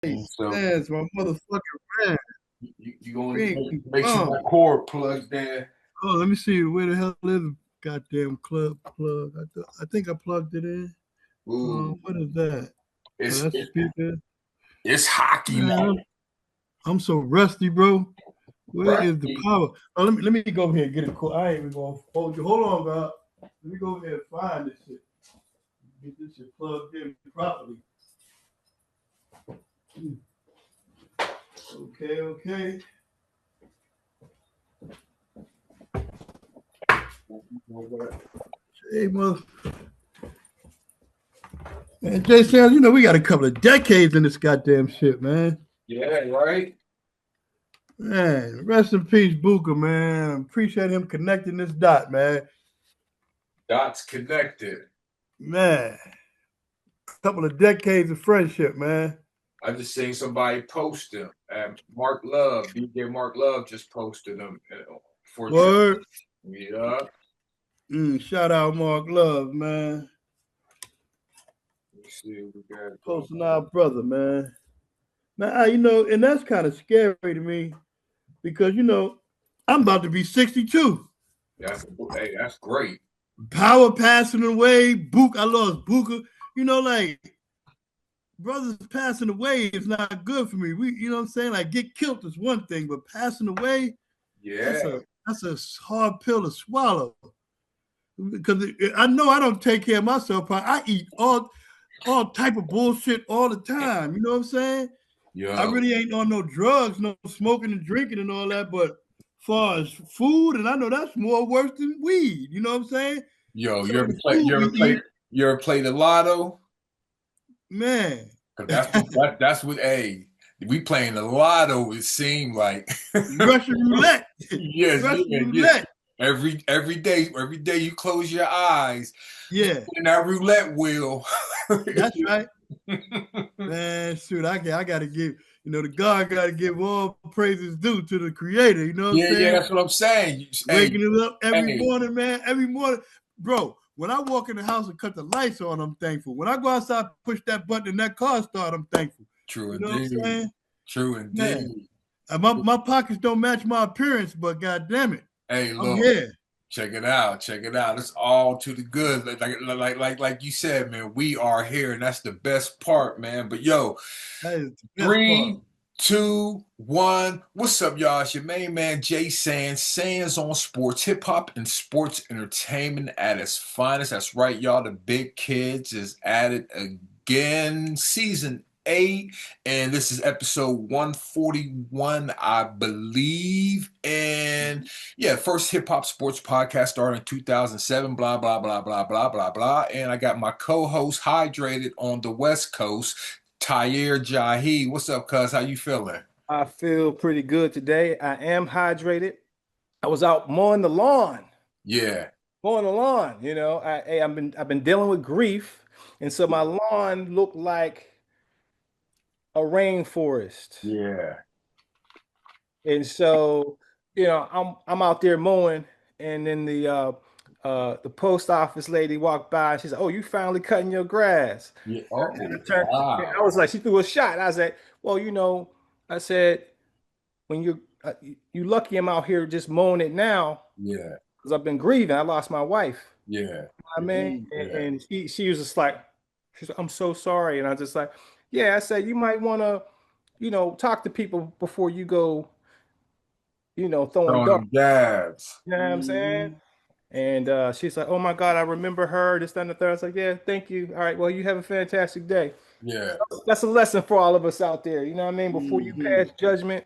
So That's my motherfucking man. you gonna Bing make sure bong. my cord plugged in. Oh, let me see. Where the hell is the goddamn club plug? I think I plugged it in. Ooh, What is that? Oh, it's that's it, speaker. it's hockey Man, night, I'm so rusty, bro. Where right? is the power? Oh, let me go over here and get a call. I ain't even gonna hold you. Hold on, God. Let me go over here and find this shit. Get this shit plugged in properly. Okay, okay. Hey, mother. Man, Jay Sounds, we got a couple of decades in this goddamn shit, man. Yeah, right. Man, rest in peace, Booker, man. Appreciate him connecting this dot, man. Dots connected. Man, couple of decades of friendship, man. I just seen somebody post him. Mark Love, DJ Mark Love just posted him for trip. Word. Yeah. Shout out Mark Love, man. Let me see what we got going. Posting our brother, man. Now, and that's kind of scary to me because, I'm about to be 62. That's great. Power passing away. I lost Booker. Like brothers passing away is not good for me. You know what I'm saying? Like get killed is one thing, but passing away, Yeah. that's a hard pill to swallow. Because I know I don't take care of myself. I eat all type of bullshit all the time. You know what I'm saying? I Yo, really ain't on no drugs, no smoking and drinking and all that. But far as food, and I know that's more worse than weed. You know what I'm saying? yo, Some of the food we eat, you ever play the lotto? man. Cause that's what we playing the lotto, it seemed like. Russian roulette. Yes, Russian yeah. roulette. Every day you close your eyes, you Yeah, spin that roulette wheel. that's right. Man, shoot, I gotta give, the God gotta give all praises due to the creator, you know what I'm Yeah, saying? that's what I'm saying. Waking it up every Hey, morning, man. Every morning. Bro, when I walk in the house and cut the lights on, I'm thankful. When I go outside, push that button and that car start, I'm thankful. true You know what I'm indeed. saying? True Man. indeed. My pockets don't match my appearance, but god damn it. Hey, I'm look. here. Check it out. Check it out. It's all to the good. Like you said, man, we are here, and that's the best part, man. But yo, That is the best part. 3, 2, 1. What's up, y'all? It's your main man, Jay Sands on sports, hip hop, and sports entertainment at its finest. That's right, y'all. The big kids is at it again. Season 8, and this is episode 141, I believe. And yeah, first hip hop sports podcast started in 2007, blah, blah, blah, blah, blah, blah, blah. And I got my co host hydrated on the West Coast, Tahir Jahi. What's up, cuz? How you feeling? I feel pretty good today. I am hydrated. I was out mowing the lawn, Yeah, mowing the lawn. I've been dealing with grief, and so my lawn looked like a rainforest. yeah. And so, I'm out there mowing, and then the post office lady walked by, and she said, "Oh, you finally cutting your grass?" Yeah. And Oh, I wow. was like, she threw a shot. I said, "Well, I said." When you lucky I'm out here just mowing it now Yeah, because I've been grieving. I lost my wife. yeah, I mean, yeah. and she was just like, she's like, I'm so sorry. And I just like, yeah, I said you might want to, talk to people before you go, throwing Throwing darts. them jabs. You know what I'm saying? And she's like, oh my God, I remember her, this, that, and the third. I was like, yeah, thank you. All right, well, you have a fantastic day. Yeah. That's a lesson for all of us out there. You know what I mean? Before you Mm-hmm. pass judgment,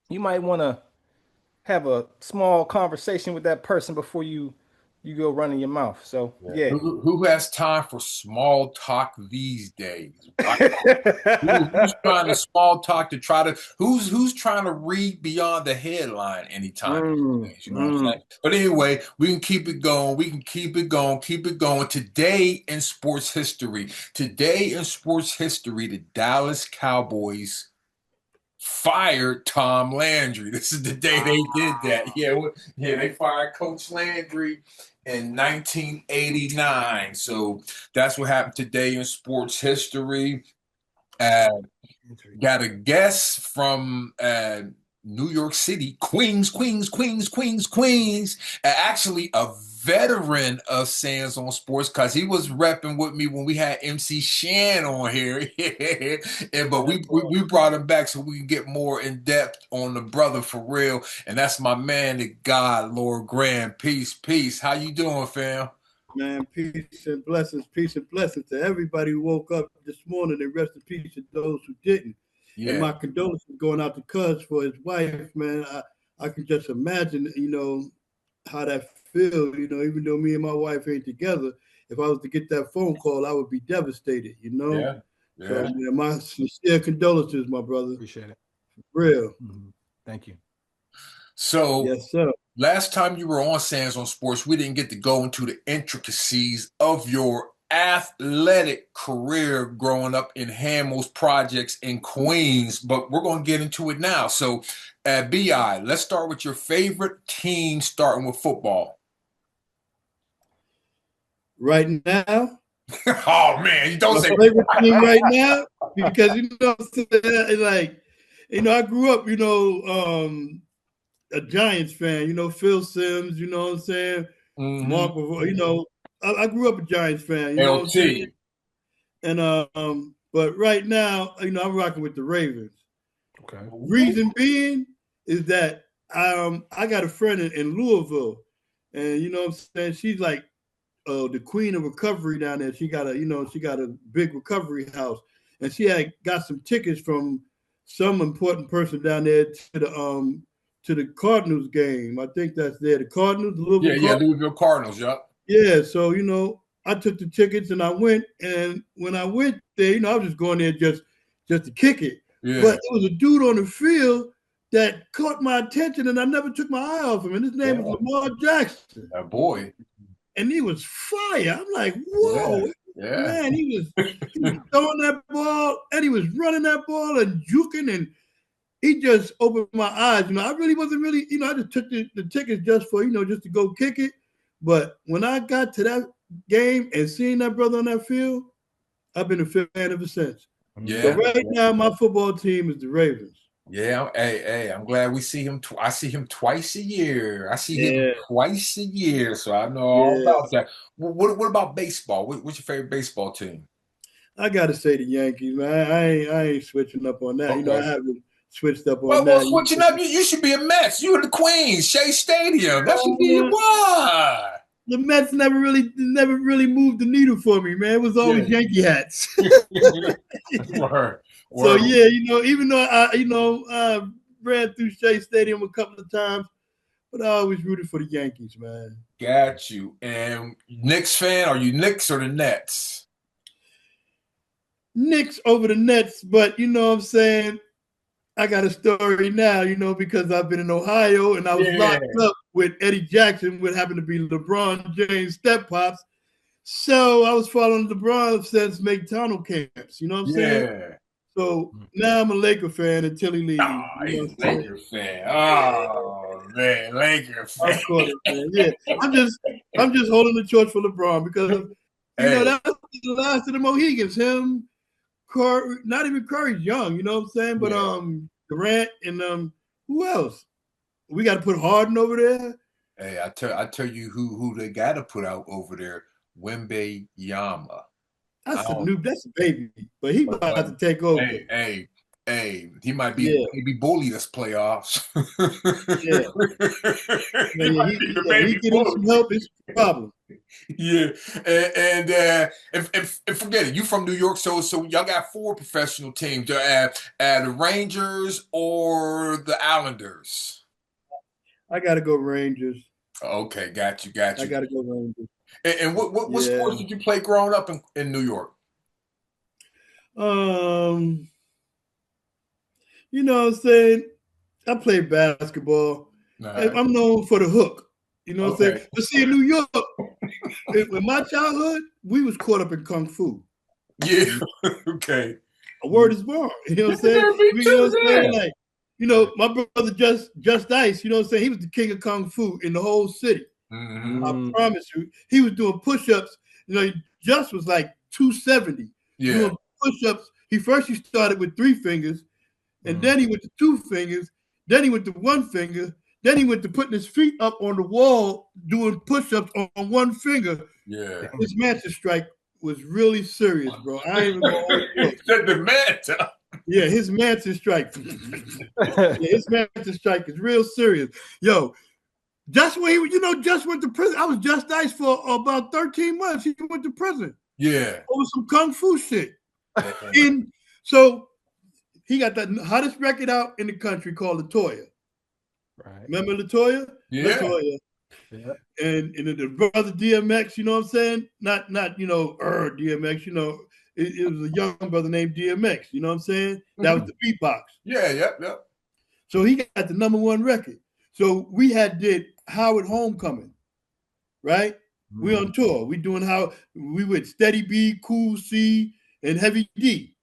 you might want to have a small conversation with that person before you go running your mouth. So Yeah. yeah. Who has time for small talk these days? Who's trying to small talk to try to who's trying to read beyond the headline anytime Mm, these days, you know what I'm mm. saying? But anyway, we can keep it going. We can keep it going, keep it going. Today in sports history. Today in sports history, the Dallas Cowboys fired Tom Landry. This is the day they did that. Yeah, they fired Coach Landry in 1989. So that's what happened today in sports history. Uh, Got a guest from New York City, Queens. Actually, a veteran of Sands on Sports because he was repping with me when we had MC Shan on here. But we brought him back so we can get more in depth on the brother for real. And that's my man, the God, Lord Grandz. Peace. How you doing, fam? Man, peace and blessings to everybody who woke up this morning, and rest in peace to those who didn't. Yeah. And my condolences going out to Cuz for his wife, man. I can just imagine, how that feels, even though me and my wife ain't together. If I was to get that phone call, I would be devastated, Yeah. So, my sincere condolences, my brother. Appreciate it. For real. Mm-hmm. Thank you. So, yes, sir. Last time you were on Sands on Sports, we didn't get to go into the intricacies of your athletic career growing up in Hamels Projects in Queens, but we're going to get into it now. So, B.I., let's start with your favorite team, starting with football. Right now? Oh, man, you don't say favorite team right now? Because, I grew up, a Giants fan, Phil Simms, you know what I'm saying? Mm-hmm. Mark, I grew up a Giants fan, you know what I'm saying? And but right now, I'm rocking with the Ravens. Okay. Reason being is that I got a friend in Louisville, and you know what I'm saying, she's like the queen of recovery down there. She got a big recovery house, and she had got some tickets from some important person down there to the Cardinals game. I think that's there. The Cardinals, the Louisville Cardinals. Louisville Cardinals, yep. Yeah, so I took the tickets and I went, and when I went there, I was just going there just to kick it. Yeah. But there was a dude on the field that caught my attention, and I never took my eye off him. And his name was Lamar Jackson. That boy. And he was fire. I'm like, whoa, man, he was throwing that ball, and he was running that ball and juking, and he just opened my eyes. I really wasn't really, I just took the tickets just for, just to go kick it. But when I got to that game and seeing that brother on that field, I've been a fan ever since. Yeah. So right now, my football team is the Ravens. Yeah, hey, I'm glad we see him. I see him twice a year. So I know all about that. What about baseball? What's your favorite baseball team? I gotta say the Yankees, man. I ain't switching up on that. Okay. I haven't switched up on that. Well, switching up, you should be a Mets. You in the Queens, Shea Stadium. That should be your why. The Mets never really moved the needle for me, man. It was always Yankee hats. Word. So yeah, even though I ran through Shea Stadium a couple of times, but I always rooted for the Yankees, man. Got you. And Knicks fan? Are you Knicks or the Nets? Knicks over the Nets, but you know what I'm saying? I got a story now, because I've been in Ohio and I was locked up with Eddie Jackson, what happened to be LeBron James' step-pops. So I was following LeBron since McDonald camps, you know what I'm saying? So now I'm a Laker fan until he leaves. He's a Laker fan. Oh, man, Laker fan. Of course, man. Yeah, I'm just holding the torch for LeBron because, that's the last of the Mohegans. Him, Curry, not even Curry's young, you know what I'm saying? But Durant and who else? We got to put Harden over there. Hey, I tell you who they got to put out over there. Wembe Yama. That's a baby, but he about to take over. Hey, he might be the baby bully this playoffs. He getting some help. It's a problem. Yeah, and forget it. You from New York, so y'all got 4 professional teams: the Rangers or the Islanders. I gotta go Rangers. Okay, got you. I gotta go Rangers. And what sports did you play growing up in New York? You know what I'm saying? I played basketball. Right. I'm known for the hook. You know what I'm saying? But see, in New York, in my childhood, we was caught up in kung fu. Yeah. Okay. A word is born. You know what I'm saying? You know what I'm saying? Like, my brother Just Ice, you know what I'm saying? He was the king of kung fu in the whole city. Mm-hmm. I promise you. He was doing push-ups. Just was like 270. Yeah. Doing push-ups he started with 3 fingers, and then he went to 2 fingers, then he went to 1 finger, then he went to putting his feet up on the wall doing push-ups on 1 finger. Yeah. His Mantis strike was really serious, bro. I ain't even gonna said the Manta. Yeah, his Mantis strike. His Mantis strike is real serious. Yo, just when he, just went to prison. I was just Ice for about 13 months. He went to prison. Yeah. Over some kung fu shit. And so he got the hottest record out in the country called Latoya. Right. Remember Latoya? Yeah. Latoya. Yeah. And the brother DMX, you know what I'm saying? Not DMX, it was a young brother named DMX, you know what I'm saying? That was the beatbox. Yeah, yep. So he got the #1 record. So we did Howard Homecoming, right? We on tour. We with Steady B, Cool C, and Heavy D,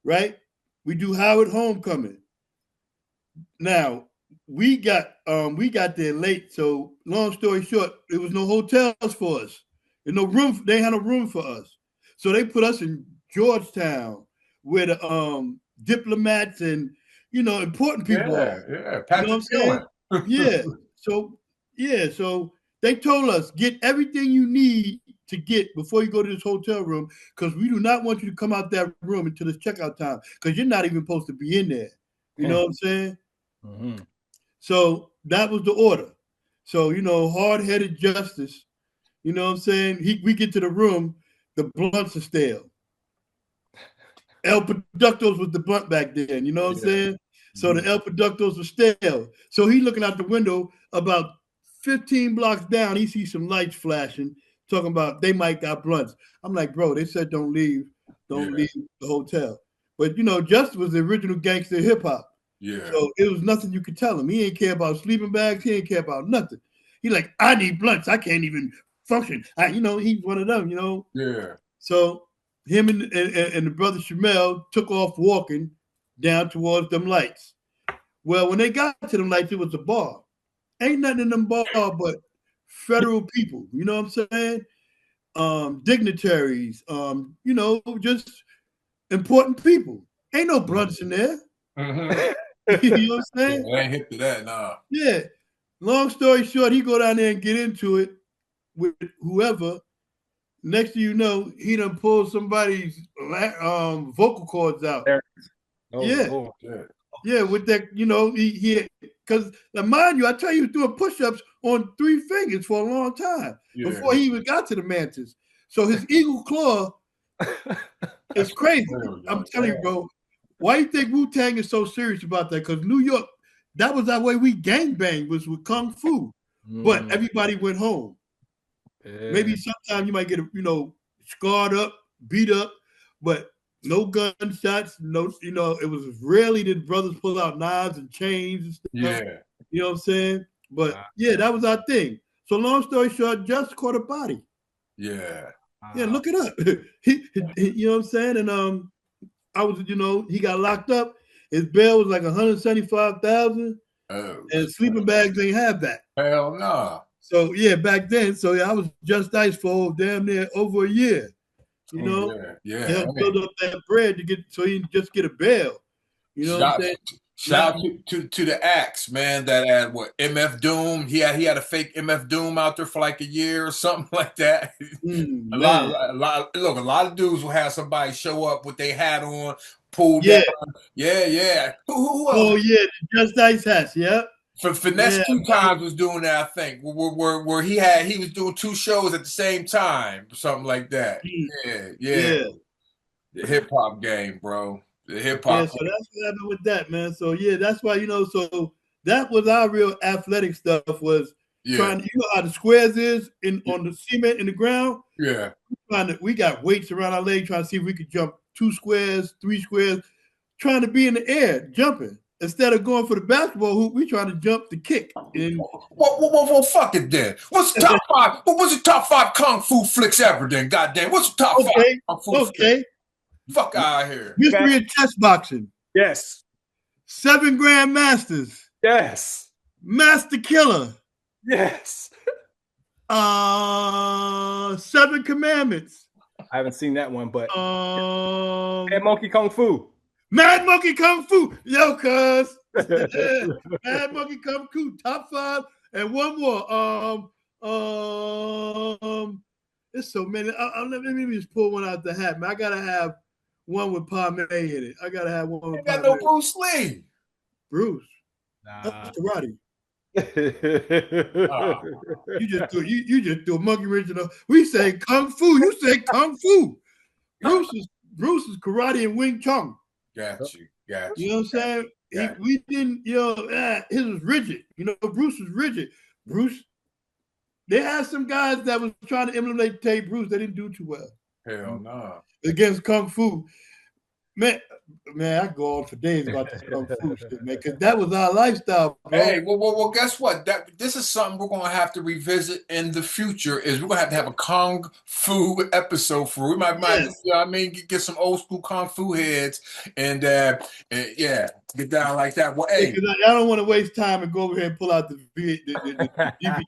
right? We do Howard Homecoming. Now, we got there late. So long story short, there was no hotels for us. There's no room. They had no room for us. So they put us in Georgetown where the diplomats and important people are. Yeah. You know what I'm saying? So they told us get everything you need to get before you go to this hotel room, because we do not want you to come out that room until it's checkout time, because you're not even supposed to be in there. You know what I'm saying? Mm-hmm. So that was the order. So, hard-headed justice, you know what I'm saying? We get to the room, the blunts are stale. El Productos was the blunt back then, you know what I'm saying? So the El Productos were stale. So he looking out the window about 15 blocks down, he sees some lights flashing, talking about they might got blunts. I'm like, bro, they said don't leave the hotel. But, Justice was the original gangster hip hop. Yeah. So it was nothing you could tell him. He ain't care about sleeping bags. He ain't care about nothing. He like, I need blunts. I can't even function. He's one of them, Yeah. So him and the brother Shamel took off walking down towards them lights. Well, when they got to them lights, it was a bar. Ain't nothing in them bar but federal people. You know what I'm saying? Dignitaries. Just important people. Ain't no blunts in there. Mm-hmm. You know what I'm saying? I ain't hip to that, nah. Yeah. Long story short, he go down there and get into it with whoever. Next thing you know, he done pulled somebody's vocal cords out. Yeah, with that, he because mind you, I tell you, he was doing push-ups on 3 fingers for a long time before he even got to the Mantis. So his eagle claw is crazy. I'm telling you, bro. Why do you think Wu-Tang is so serious about that? Because New York, that was our way we gangbanged, was with Kung Fu. But everybody went home. Maybe sometimes you might get, scarred up, beat up, but no gunshots, it was rarely did brothers pull out knives and chains and stuff. Yeah. You know what I'm saying? But that was our thing. So long story short, just caught a body. Yeah. Yeah, look it up. He you know what I'm saying? And I was, he got locked up. His bail was like $175,000. Oh, and sleeping bags ain't have that. Hell no. Nah. So back then, I was just Ice for damn near over a year. You know, yeah. Help build up that bread to get so you can just get a bail. You know what I'm saying? Shout out to the Axe, man, that had MF Doom. He had a fake MF Doom out there for like a year or something like that. A lot of dudes will have somebody show up with their hat on, pull down. Yeah. Who else? Oh yeah, Just Ice hats, yeah. Finesse 2 times was doing that, I think, where he was doing 2 shows at the same time, something like that. Yeah. The hip hop game, bro. The hip hop. Yeah, so that's what happened with that, man. So that's why so that was our real athletic stuff was trying to, how the squares is on the cement in the ground. Yeah. We got weights around our leg trying to see if we could jump 2 squares, 3 squares, trying to be in the air, jumping. Instead of going for the basketball hoop, we trying to jump the kick. Well, fuck it then. What's the top 5? What was the top 5 kung fu flicks ever then? Goddamn. What's the top 5 kung fu flicks? Fuck out of here. History of chess boxing. Yes. 7 Grandmasters. Yes. Master Killer. Yes. 7 Commandments. I haven't seen that one, but Mad Monkey Kung Fu. Mad Monkey Kung Fu. Yo, cuz. Mad Monkey Kung Fu, top 5. And one more. It's so many. Let me just pull one out the hat, man. I gotta have one with Palme in it. I gotta have one with Palme. No Bruce Lee. Bruce. Nah. That's karate. You just do a monkey wrench. We say Kung Fu. You say Kung Fu. Bruce is karate and Wing Chun. Got you. You know what I'm saying? We didn't, his was rigid. Bruce was rigid. Bruce, they had some guys that was trying to imitate Bruce. They didn't do too well. Hell no. Against Kung Fu. Man, I go on for days about this Kung Fu shit, man, because that was our lifestyle, bro. Hey, well, guess what? This is something we're gonna have to revisit in the future. Is we're gonna have a Kung Fu episode for. We might, get some old school Kung Fu heads and get down like that. Well, hey, I don't want to waste time and go over here and pull out the DVD.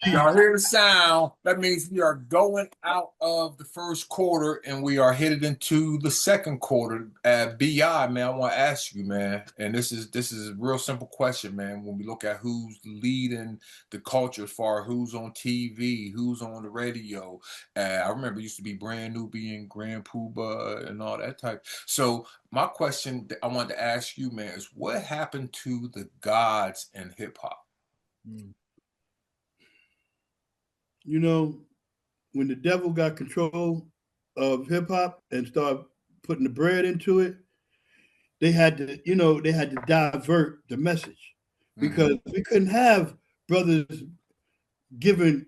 Y'all hear the sound? That means we are going out of the first quarter and we are headed into the second quarter. BI, man, I want to ask you, man, and this is a real simple question, man. When we look at who's leading the culture as far as who's on TV, who's on the radio, I remember it used to be Brand New being Grand Poobah and all that type. So my question that I wanted to ask you, man, is what happened to the gods in hip hop? When the devil got control of hip hop and started putting the bread into it, they had to divert the message, because we couldn't have brothers giving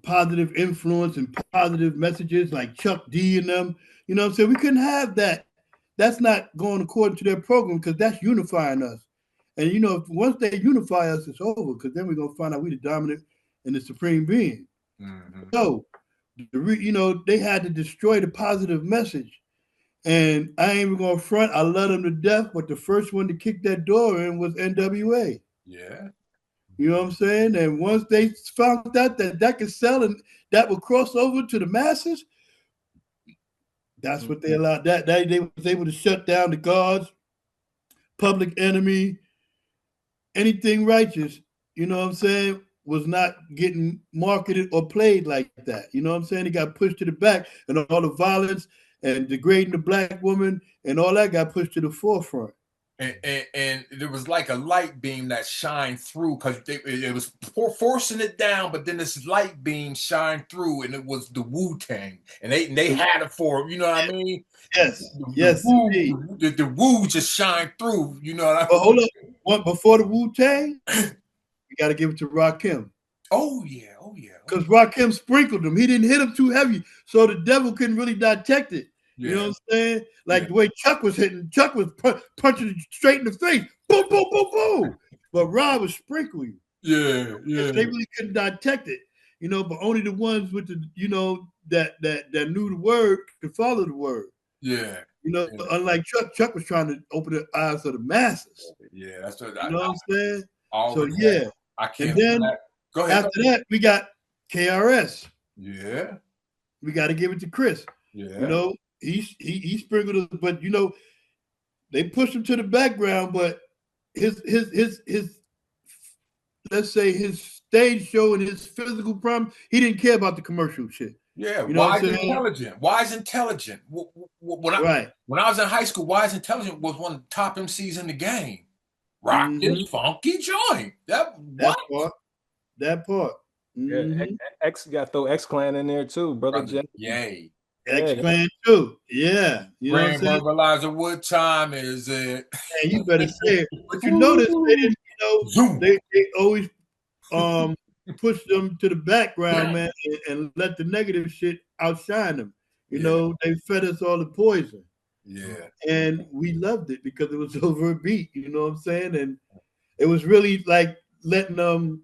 positive influence and positive messages like Chuck D and them. You know what I'm saying? We couldn't have that. That's not going according to their program, because that's unifying us. And once they unify us, it's over, because then we're gonna find out we the dominant and the supreme being. So, they had to destroy the positive message. And I ain't even gonna front. I love them to death, but the first one to kick that door in was NWA. Yeah. You know what I'm saying? And once they found out that could sell and that would cross over to the masses, that's what they allowed. That they was able to shut down the Guards, Public Enemy, anything righteous, you know what I'm saying, was not getting marketed or played like that. You know what I'm saying? It got pushed to the back, and all the violence and degrading the black woman and all that got pushed to the forefront. And there was like a light beam that shined through, because it was forcing it down, but then this light beam shined through, and it was the Wu-Tang, and they had it for, you know what I mean? Yes, the Wu just shined through, you know what I mean? But hold up, before the Wu-Tang, we got to give it to Rakim. Oh yeah. Because Rakim sprinkled him. He didn't hit him too heavy, so the devil couldn't really detect it. Yeah. You know what I'm saying? Like the way Chuck was hitting. Chuck was punching straight in the face. Boom, boom, boom, boom. But Rod was sprinkling. Yeah. They really couldn't detect it. But only the ones with the, that knew the word could follow the word. Yeah. Unlike Chuck was trying to open the eyes of the masses. Yeah, that's what you know what I'm saying? I can't. And then go ahead. After that, we got KRS. Yeah. We got to give it to Chris. Yeah. He sprinkled us, but they pushed him to the background. But his let's say his stage show and his physical problem, he didn't care about the commercial shit. Yeah, Wise Intelligent. Wise Intelligent. When I was in high school, Wise Intelligent was one of the top MCs in the game. Rockin' funky joint. That part. Yeah, X got to throw X Clan in there too, brother Jay. Yay. X Clan too. Yeah. Grand Verbalizer, what time is it? Yeah, you better say it. But you notice they didn't, they always push them to the background, man, and let the negative shit outshine them. They fed us all the poison. Yeah. And we loved it because it was over a beat, you know what I'm saying? And it was really like letting them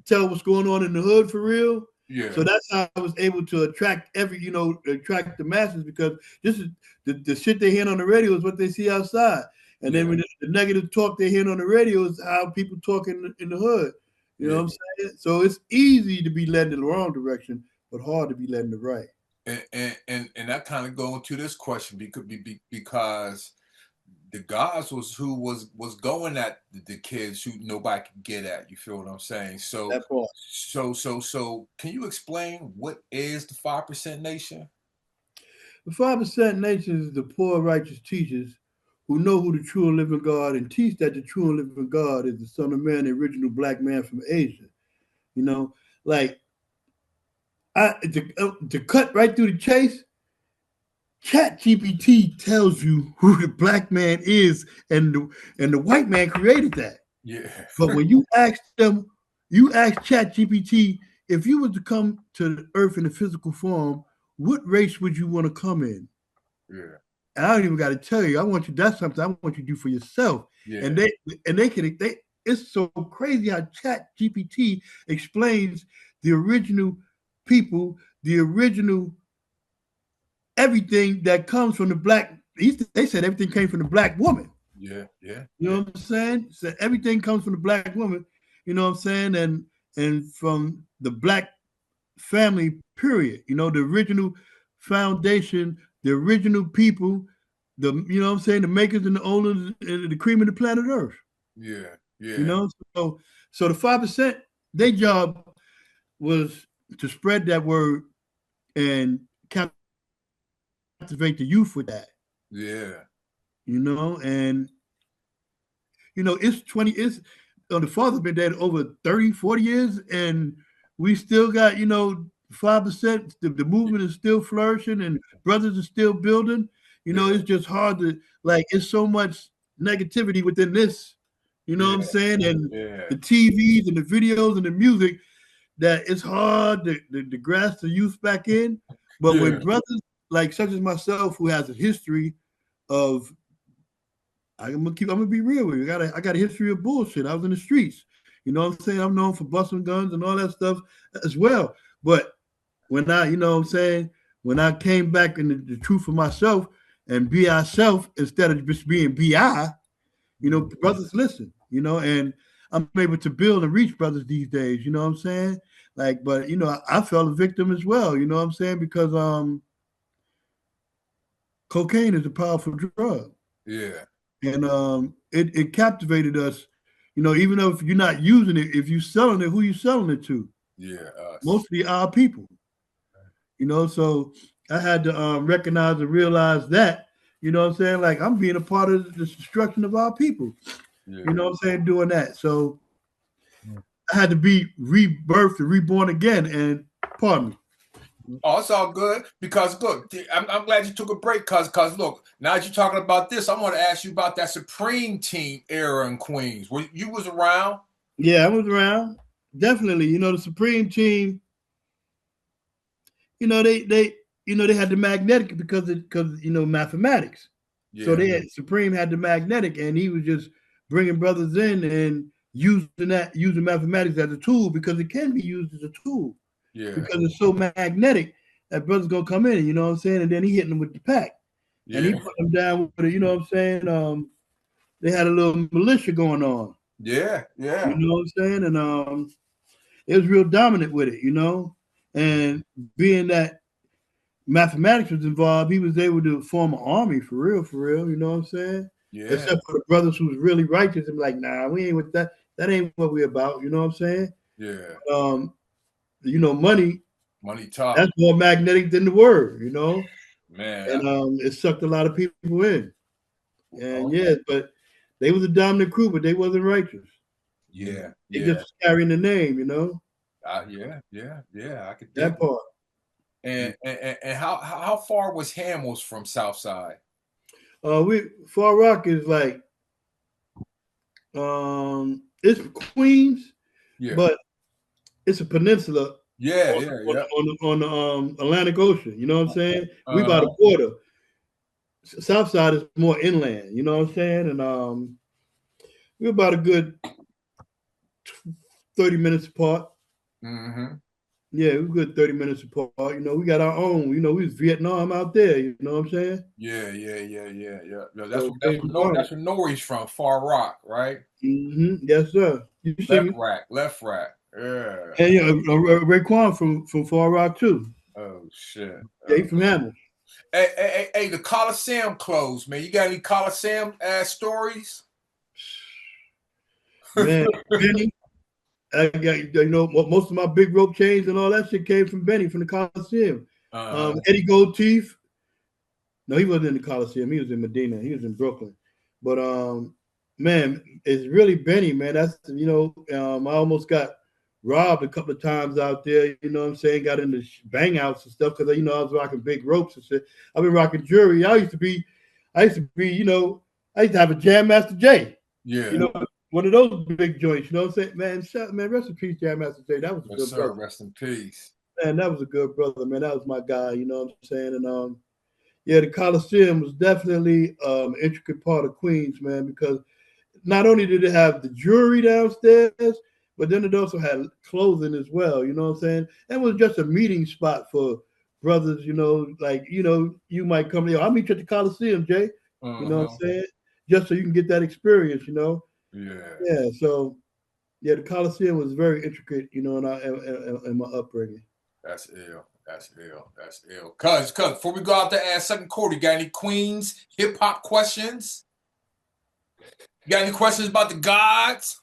tell what's going on in the hood for real. Yeah. So that's how I was able to attract the masses, because this is the shit they hear on the radio is what they see outside. And then when the negative talk they hear on the radio is how people talk in the hood. You know what I'm saying? So it's easy to be led in the wrong direction, but hard to be led in the right. And that kind of go into this question because the guys was who was going at the kids who nobody could get at. You feel what I'm saying? So can you explain what is the 5% Nation? The 5% Nation is the poor righteous teachers who know who the true and living God and teach that the true and living God is the Son of Man, the original black man from Asia. You know, like to cut right through the chase, ChatGPT tells you who the black man is, and the white man created that. Yeah. But when you ask ChatGPT, if you were to come to the earth in a physical form, what race would you want to come in? Yeah. And I don't even got to tell you. That's something I want you to do for yourself. Yeah. And it's so crazy how ChatGPT explains the original people, the original everything that comes from the black. They said everything came from the black woman. Yeah. You know what I'm saying? So everything comes from the black woman. You know what I'm saying? And from the black family, period. You know, the original foundation, the original people, you know what I'm saying, the makers and the owners and the cream of the planet Earth. Yeah. You know, so the 5%, their job was to spread that word and captivate the youth with that. Yeah. You know, and you know, the father's been dead over 30, 40 years, and we still got, you know, 5%. The movement is still flourishing, and brothers are still building. You know, it's just hard to, like, it's so much negativity within this, you know what I'm saying? And the TVs and the videos and the music, that it's hard to grasp the youth back in. But when brothers like such as myself, who has a history of, I'm gonna be real with you. I got a history of bullshit. I was in the streets. You know what I'm saying? I'm known for busting guns and all that stuff as well. But when you know what I'm saying, when I came back in the truth of myself and be ourself instead of just being BI, you know, brothers listen, you know, and I'm able to build and reach brothers these days, you know what I'm saying? Like, but you know, I fell a victim as well, you know what I'm saying? Because cocaine is a powerful drug. Yeah. And it captivated us, you know, even though if you're not using it, if you're selling it, who you selling it to? Yeah. Mostly our people. You know, so I had to recognize and realize that, you know what I'm saying? Like, I'm being a part of the destruction of our people. Yeah. You know what I'm saying? Doing that. So I had to be rebirthed and reborn again. And pardon me. Oh, it's all good because look, I'm glad you took a break because look, now that you're talking about this, I want to ask you about that Supreme Team era in Queens. You was around? Yeah, I was around. Definitely. You know, the Supreme Team, you know, they had the magnetic because you know, mathematics. Yeah. So Supreme had the magnetic, and he was just bringing brothers in and using mathematics as a tool because it can be used as a tool. Yeah. Because it's so magnetic that brothers gonna come in, you know what I'm saying, and then he hitting them with the pack, and he put them down with it, you know what I'm saying. They had a little militia going on. Yeah. You know what I'm saying, and it was real dominant with it, you know, and being that mathematics was involved, he was able to form an army for real, you know what I'm saying? Yeah. Except for the brothers who was really righteous and like, nah, we ain't with that. That ain't what we about, you know what I'm saying? Yeah. You know, money talk. That's more magnetic than the word, you know. Man. And it sucked a lot of people in. And but they was a dominant crew, but they wasn't righteous. Yeah. They just carrying the name, you know. Yeah. I could that part. And how far was Hamels from Southside? Far Rock is like it's Queens, but it's a peninsula. On the Atlantic Ocean, you know what I'm saying? We by the border. Southside is more inland, you know what I'm saying? And we're about a good 30 minutes apart. Mm-hmm. Yeah, we're good 30 minutes apart. You know, we got our own. You know, we was Vietnam out there. You know what I'm saying? Yeah. That's where Nori's from, Far Rock, right? Mm-hmm. Yes, sir. Left rack. Yeah. And Raekwon from Far Rock too. Oh shit. Yeah, he from Hamilton. Hey, the Coliseum closed, man. You got any Coliseum stories? Man, Benny, I got most of my big rope chains and all that shit came from Benny from the Coliseum. Eddie Goldteeth. No, he wasn't in the Coliseum. He was in Medina. He was in Brooklyn. But man, it's really Benny, man. That's I almost got robbed a couple of times out there. You know what I'm saying? Got into bang outs and stuff because I was rocking big ropes and shit. I've been rocking jewelry. I used to be, I used to have a Jam Master Jay. Yeah. One of those big joints. You know what I'm saying? Man, rest in peace, Jam Master Jay. That was a good brother. Rest in peace. Man, that was a good brother, man. That was my guy. You know what I'm saying? And yeah, the Coliseum was definitely an intricate part of Queens, man, because not only did it have the jewelry downstairs, but then it also had clothing as well, you know what I'm saying? It was just a meeting spot for brothers, you might come there. I'll meet you at the Coliseum, Jay. You know what I'm saying? Just so you can get that experience, Yeah. Yeah, so, the Coliseum was very intricate, in my upbringing. That's ill. That's ill. Cuz, before we go out there and second quarter, you got any Queens hip-hop questions? You got any questions about the gods?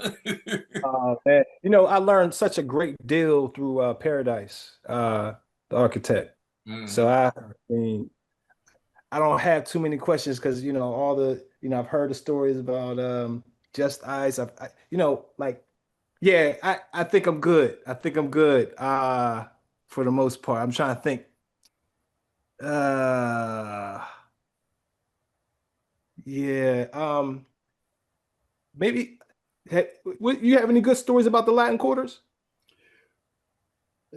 Man. I learned such a great deal through Paradise, the architect. So I don't have too many questions because all the I've heard the stories about Just Ice. I think I'm good. I think I'm good. For the most part, I'm trying to think. Maybe you have any good stories about the Latin Quarters?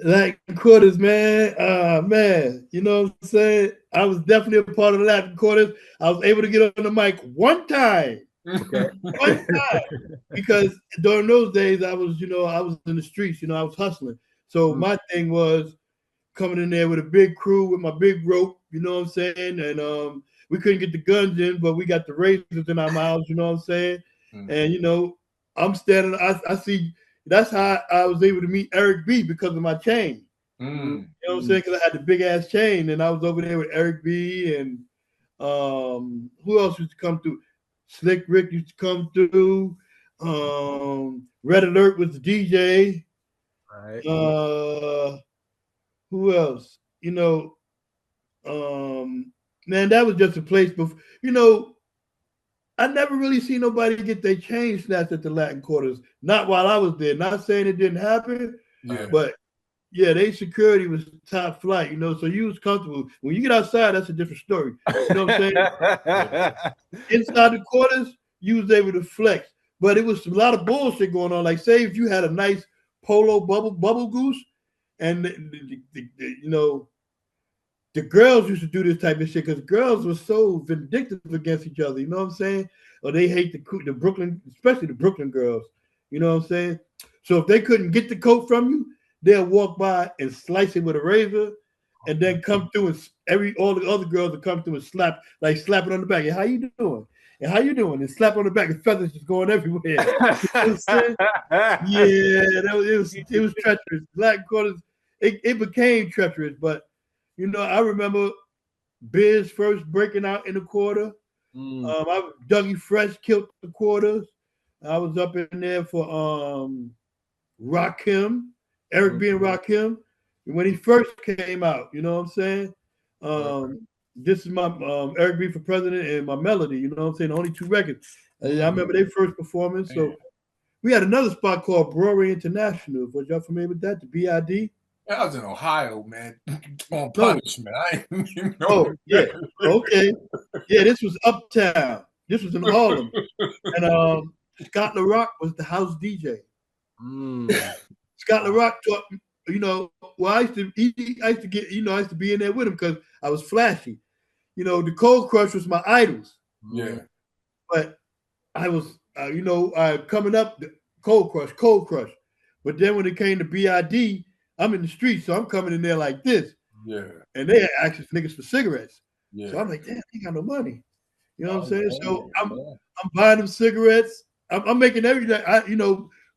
Latin Quarters, man. Man, you know what I'm saying? I was definitely a part of the Latin Quarters. I was able to get on the mic one time. Okay. One time. Because during those days, I was in the streets, I was hustling. So my thing was coming in there with a big crew with my big rope, you know what I'm saying? And we couldn't get the guns in, but we got the razors in our mouths, you know what I'm saying? And I'm standing, I see, that's how I was able to meet Eric B because of my chain. You know what I'm saying? Because I had the big ass chain, and I was over there with Eric B and who else used to come through? Slick Rick used to come through. Red Alert was the DJ. Right. Who else? Man, that was just a place before. I never really seen nobody get their chain snatched at the Latin Quarters. Not while I was there. Not saying it didn't happen, but yeah, their security was top flight. So you was comfortable. When you get outside, that's a different story. You know what I'm saying? Inside the quarters, you was able to flex, but it was a lot of bullshit going on. Like, say if you had a nice polo bubble goose, and the girls used to do this type of shit because girls were so vindictive against each other. You know what I'm saying? Or they hate the Brooklyn, especially the Brooklyn girls. You know what I'm saying? So if they couldn't get the coat from you, they'll walk by and slice it with a razor, and then come through and all the other girls will come through and slap it on the back. Hey, how you doing? And how you doing? And slap on the back, and feathers just going everywhere. You know what I'm it was treacherous. Black Quarters, it became treacherous, but I remember Biz first breaking out in the quarter. Dougie Fresh killed the quarters. I was up in there for Rakim, Eric B and Rakim. When he first came out, you know what I'm saying? This is my Eric B for President and my Melody, you know what I'm saying? Only 2 records. I remember their first performance. So we had another spot called Brewery International. Was y'all familiar with that? The BID? I was in Ohio, man, on punishment. I ain't know. Oh, yeah. Okay. Yeah, this was uptown. This was in Harlem. And Scott LaRock was the house DJ. Scott LaRock taught me, I used to be in there with him because I was flashy. The Cold Crush was my idols. Yeah. But I was, coming up, Cold Crush. But then when it came to BID, I'm in the street, so I'm coming in there like this. Yeah. And they actually niggas for cigarettes. Yeah. So I'm like, damn, they got no money. You know what I'm saying? So I'm buying them cigarettes. I'm making everything.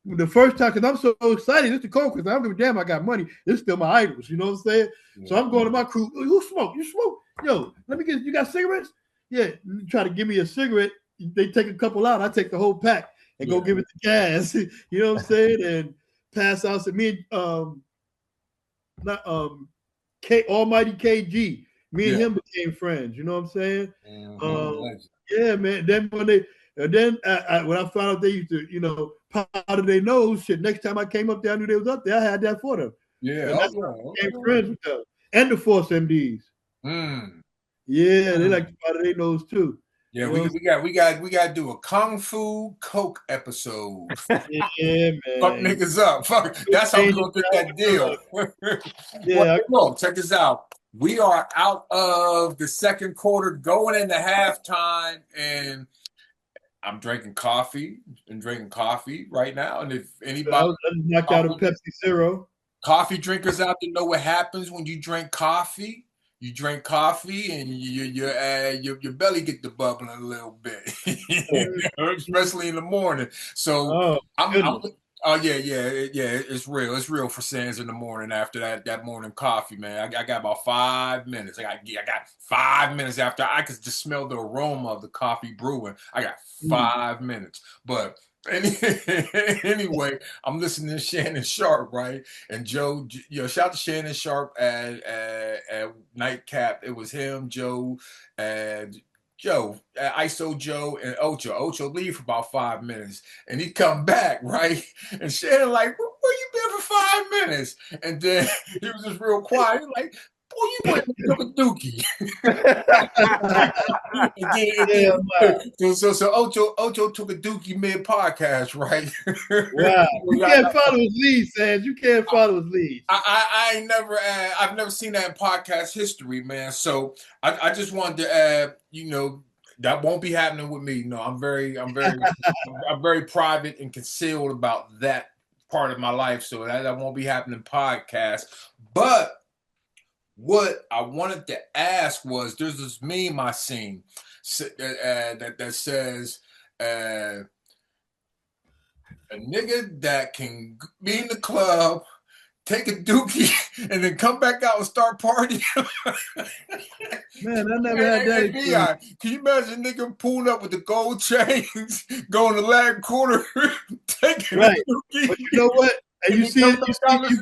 the first time, because I'm so excited. It's the cold because I don't give a damn. I got money. It's still my idols. You know what I'm saying? Yeah. So I'm going to my crew. Who smoke? You smoke? Yo, let me get. You got cigarettes? Yeah. You try to give me a cigarette. They take a couple out. I take the whole pack and go give it to Gas. You know what I'm saying? And pass out to me. Almighty KG. Me and him became friends. You know what I'm saying? Yeah, man. Then when when I found out they used to, powder their nose, shit. Next time I came up there, I knew they was up there. I had that for them. Yeah, and became friends with them and the Force MDs. Yeah, they like to powder their nose too. Yeah, we got to do a Kung Fu Coke episode. Yeah, man. Fuck niggas up. Fuck. That's how we're gonna get that deal. Well, check this out. We are out of the second quarter, going into halftime, and I'm drinking coffee right now. And if anybody knocked out a Pepsi Zero, coffee drinkers out there know what happens when you drink coffee. You drink coffee and your belly get to bubbling a little bit, especially in the morning. So it's real. It's real for Sands in the morning after that morning coffee, man. I got about 5 minutes. I got 5 minutes after I could just smell the aroma of the coffee brewing. I got 5 minutes, but. Anyway, I'm listening to Shannon Sharp, right? And Joe, shout out to Shannon Sharp at Nightcap. It was him, Joe, and ISO Joe, and Ocho. Ocho leave for about 5 minutes, and he come back, right? And Shannon like, where you been for 5 minutes? And then he was just real quiet, like, boy, you went and took a dookie. So Ocho took a dookie mid-podcast, right? Wow. You can't follow his lead, Sands. You can't follow his lead. I've never seen that in podcast history, man. So I just wanted to add, that won't be happening with me. No, I'm very private and concealed about that part of my life. So that won't be happening podcast. But what I wanted to ask was, there's this meme I seen that says a nigga that can be in the club, take a dookie, and then come back out and start partying. Man, I never had that. Can you imagine a nigga pulling up with the gold chains, going to Latin Quarter, taking a dookie? But you know what? And you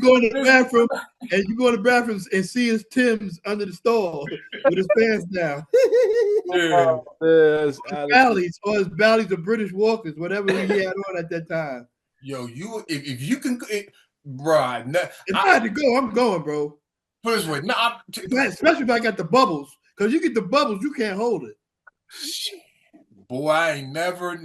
go in the bathroom, and you go in the bathrooms and see his Tim's under the stall with his pants down. His Bally's or British Walkers, whatever he had on at that time. Yo, if you can, bro. If I had to go, I'm going, bro. Put it this way, especially if I got the bubbles, because you get the bubbles, you can't hold it. Boy, I ain't never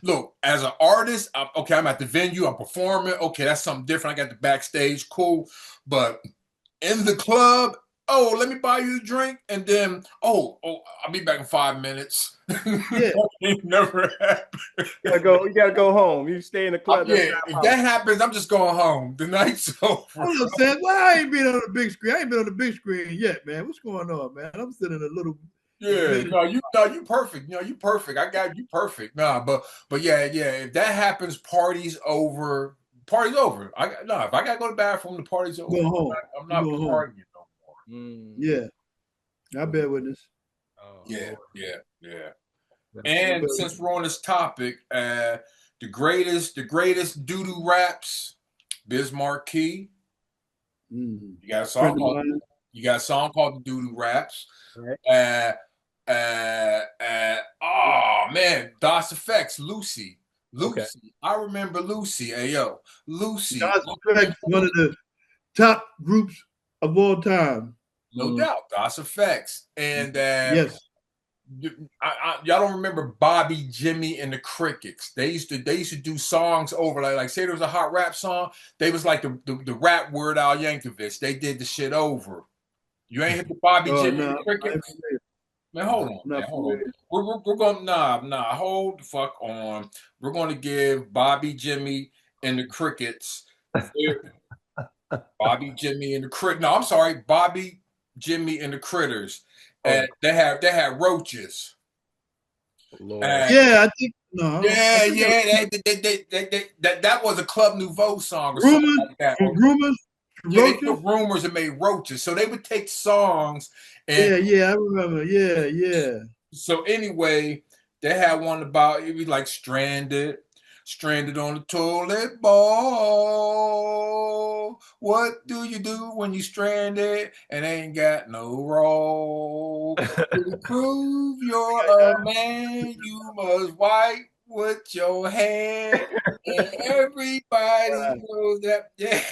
look, as an artist. I'm at the venue, I'm performing. Okay, that's something different. I got the backstage, cool. But in the club, let me buy you a drink, and then I'll be back in 5 minutes. Yeah, never happened. You gotta go home. You stay in the club. If that happens, I'm just going home. The night's over. I'm saying, I ain't been on the big screen. I ain't been on the big screen yet, man. What's going on, man? I'm sitting in a little. Yeah, you perfect. You perfect. I got you perfect. But yeah. If that happens, party's over. If I gotta go to the bathroom, the party's over. Go home. I'm not partying no more. Yeah, I bear witness. Yeah. And since we're on this topic, the greatest doo-doo raps, Biz Markie. You got a song called the Doo-Doo Raps. Right. Das Effects, Lucy. Okay. I remember Lucy. Hey, yo, Lucy. Das Effects, one of the top groups of all time. No doubt, Das Effects. And yes. Y'all don't remember Bobby, Jimmy, and the Crickets? They used to do songs over like say there was a hot rap song. They was like the rap Weird Al Yankovic. They did the shit over. You ain't hit the Bobby, Jimmy, and the Crickets. Man, hold on. We're going hold the fuck on. We're going to give Bobby, Jimmy, and the Crickets. Bobby, Jimmy, and the Critters. No, I'm sorry, Bobby, Jimmy, and the Critters. And they had roaches. I think No. Yeah. That was a Club Nouveau song or something Rumors, like that. rumors, Yeah, they roaches. took rumors and made roaches. So they would take songs and Yeah, I remember. Yeah. so anyway, they had one about it was like stranded on the toilet bowl. What do you do when you stranded and ain't got no roll? To prove you're a man, you must wipe with your hand, and everybody knows that. Yeah.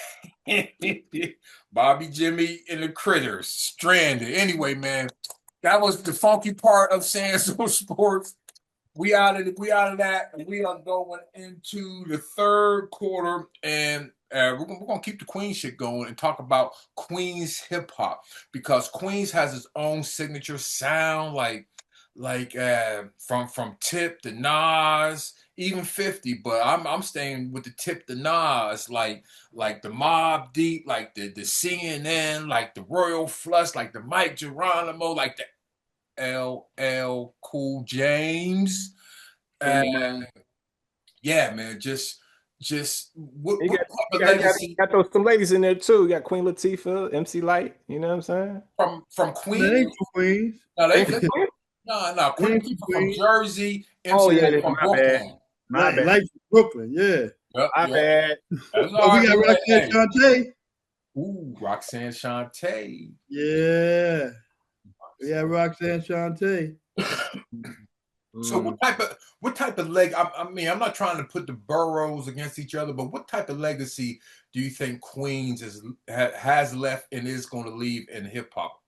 Bobby Jimmy and the Critters stranded. Anyway, man, that was the funky part of Sands on Sports. We out of that, and we are going into the third quarter, and we're gonna keep the Queens shit going and talk about Queens hip hop because Queens has its own signature sound, from Tip to Nas, even 50. But I'm staying with the Tip to Nas, like the Mobb Deep, like the CNN, like the Royal Flush, like the Mike Geronimo, like the LL Cool James. Yeah, man, just what type of legacy got those some ladies in there too. You got Queen Latifah, MC Light. You know what I'm saying? from That ain't Queens? from Queens. No, They from Queens? no. That Queen ain't from Latifah from Queens. Jersey, Oh MC yeah, Light from my bad. Brooklyn. My bad. Like Brooklyn, yeah. My bad. That's Oh, all we got right. Roxanne Shante. Ooh, Roxanne Shante. Yeah. We got Roxanne Shante. So what type of leg? I mean, I'm not trying to put the boroughs against each other, but what type of legacy do you think Queens has left and is going to leave in hip hop?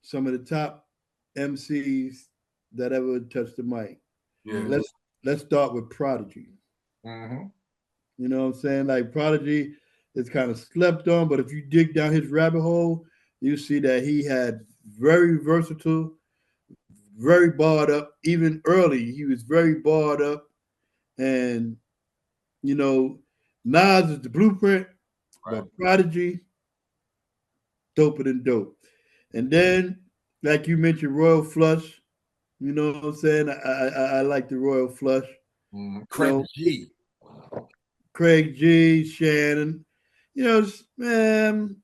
Some of the top MCs that ever touched the mic. Yeah. Let's start with Prodigy. Mm-hmm. You know what I'm saying? Like Prodigy is kind of slept on, but if you dig down his rabbit hole, you see that he had very versatile, very barred up. Even early, he was very barred up. And, you know, Nas is the blueprint, but Prodigy, doper than dope. And then, like you mentioned, Royal Flush. You know what I'm saying? I like the Royal Flush. Craig G. Craig G, Shannon. You know, man.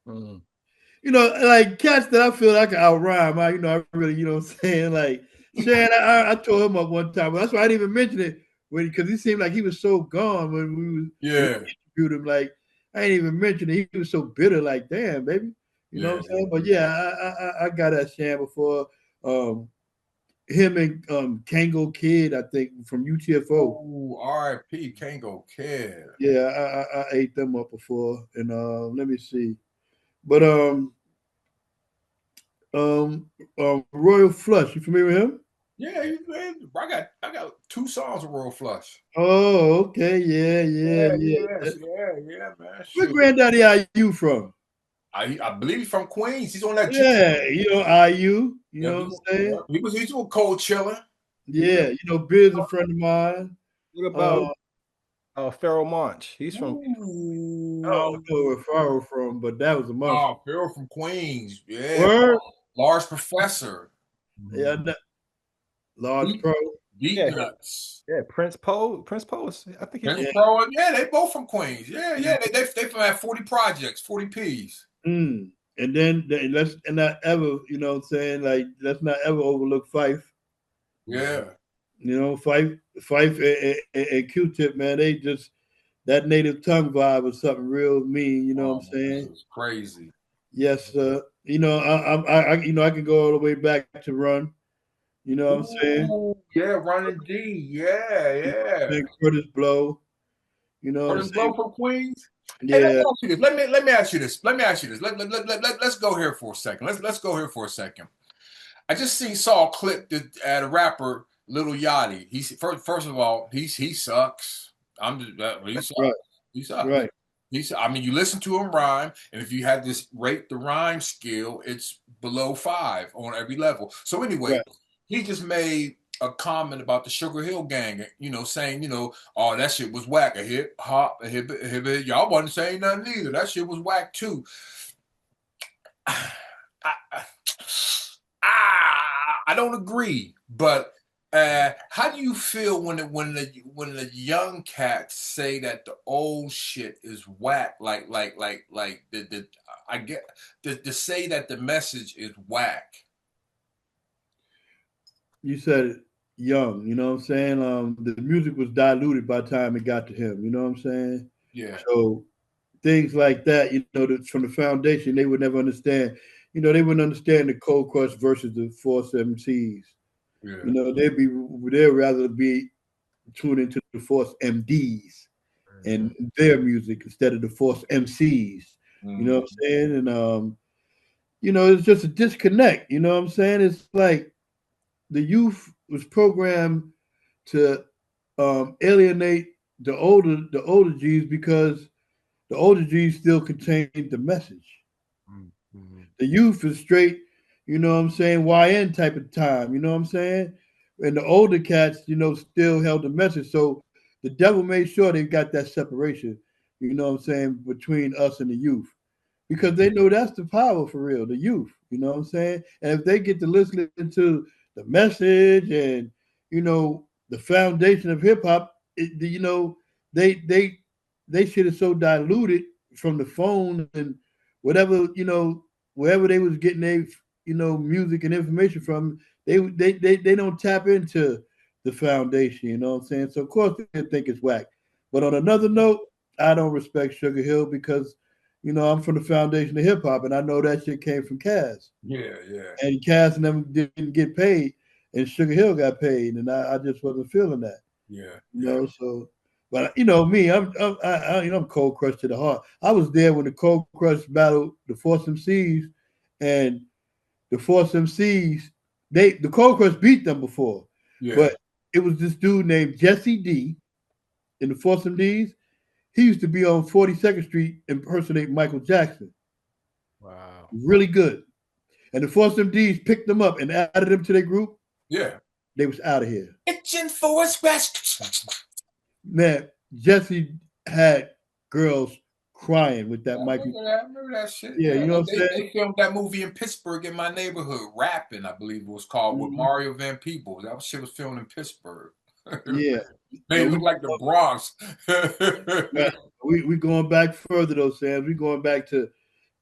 You know, like cats that I feel like I can outrhyme. I really, you know what I'm saying? Like Shannon, I tore him up one time. That's why I didn't even mention it because he seemed like he was so gone when we interviewed him. Like I ain't even mention it. He was so bitter. Like damn, baby. You know what I'm saying? But yeah, I got that Shan before. Him and Kango Kid, I think, from UTFO. Oh, R.I.P. Kango Kid. Yeah, I ate them up before. And let me see. But Royal Flush, you familiar with him? Yeah, I got 2 songs of Royal Flush. Oh, okay, yeah, man. Where Granddaddy IU from? I believe he's from Queens. He's on that. Yeah, IU. You know what I'm saying? He's a cold chiller. Yeah, Bill's a friend of mine. What about Pharoah Monch? He's from. I don't know where Pharoah from, but that was a monster. Oh, Pharoah from Queens. Yeah. Large Professor. Yeah, Large Pro. Deep Nuts. Yeah, Prince Poe. I think he's Prince Poe. Yeah, they both from Queens. Yeah. They from had 40 projects, 40 Ps. And then let's not ever, you know what I'm saying? Like, let's not ever overlook Fife. Yeah. Fife and Q-Tip, man, they just that native tongue vibe was something real mean, you know what I'm saying? It's crazy. Yes, sir. I can go all the way back to Run. You know what I'm saying? Yeah, Running D. Yeah. Big Curtis Blow. You know what I'm saying? Blow from Queens. Yeah. Hey, let me ask you this. Let's go here for a second. Let's go here for a second. I just saw a clip at a rapper, Lil Yachty. He's first of all, he sucks. He sucks. Right. He sucks. Right. I mean, you listen to him rhyme, and if you had this rate the rhyme skill, it's below 5 on every level. So anyway, he just made a comment about the Sugar Hill Gang, saying, oh, that shit was whack. A hip hop, a hip. Y'all wasn't saying nothing either. That shit was whack I don't agree, but how do you feel when the young cats say that the old shit is whack? Like the I get to say that the message is whack. You said young, you know what I'm saying? The music was diluted by the time it got to him, you know what I'm saying? Yeah. So things like that, you know, from the foundation, they would never understand. You know, they wouldn't understand the Cold Crush versus the Force MCs. Yeah. You know, they'd rather be tuned into the Force MDs and their music instead of the Force MCs. You know what I'm saying? And you know, it's just a disconnect. You know what I'm saying? It's like the youth was programmed to alienate the older G's because the older G's still contain the message. The youth is straight, you know what I'm saying, YN type of time, you know what I'm saying? And the older cats, you know, still held the message. So the devil made sure they got that separation, you know what I'm saying, between us and the youth. Because they know that's the power for real, the youth, you know what I'm saying? And if they get to listening to the message and, you know, the foundation of hip hop, you know, they shit is so diluted from the phone and whatever, you know, wherever they was getting their, you know, music and information from, they don't tap into the foundation, you know what I'm saying? So of course they think it's whack. But on another note, I don't respect Sugar Hill because, you know, I'm from the foundation of hip hop and I know that shit came from Cass. Yeah, yeah. And Cass never didn't get paid and Sugar Hill got paid and I just wasn't feeling that. Yeah. You know, so but you know me, I'm Cold Crush to the heart. I was there when the Cold Crush battled the Force MCs, and the Force MCs, the Cold Crush beat them before, but it was this dude named Jesse D in the Force MDs. He used to be on 42nd Street impersonating Michael Jackson. Wow, Really good. And the Force MDs picked them up and added them to their group. Yeah, they was out of here. Itching for a scratch. Man, Jesse had girls crying with that Michael. I remember that shit. Yeah, you know what I'm saying? They filmed that movie in Pittsburgh in my neighborhood, Rapping, I believe it was called, with Mario Van Peebles. That shit was filmed in Pittsburgh. Yeah. Made it look like the Bronx. we going back further though, Sam. We going back to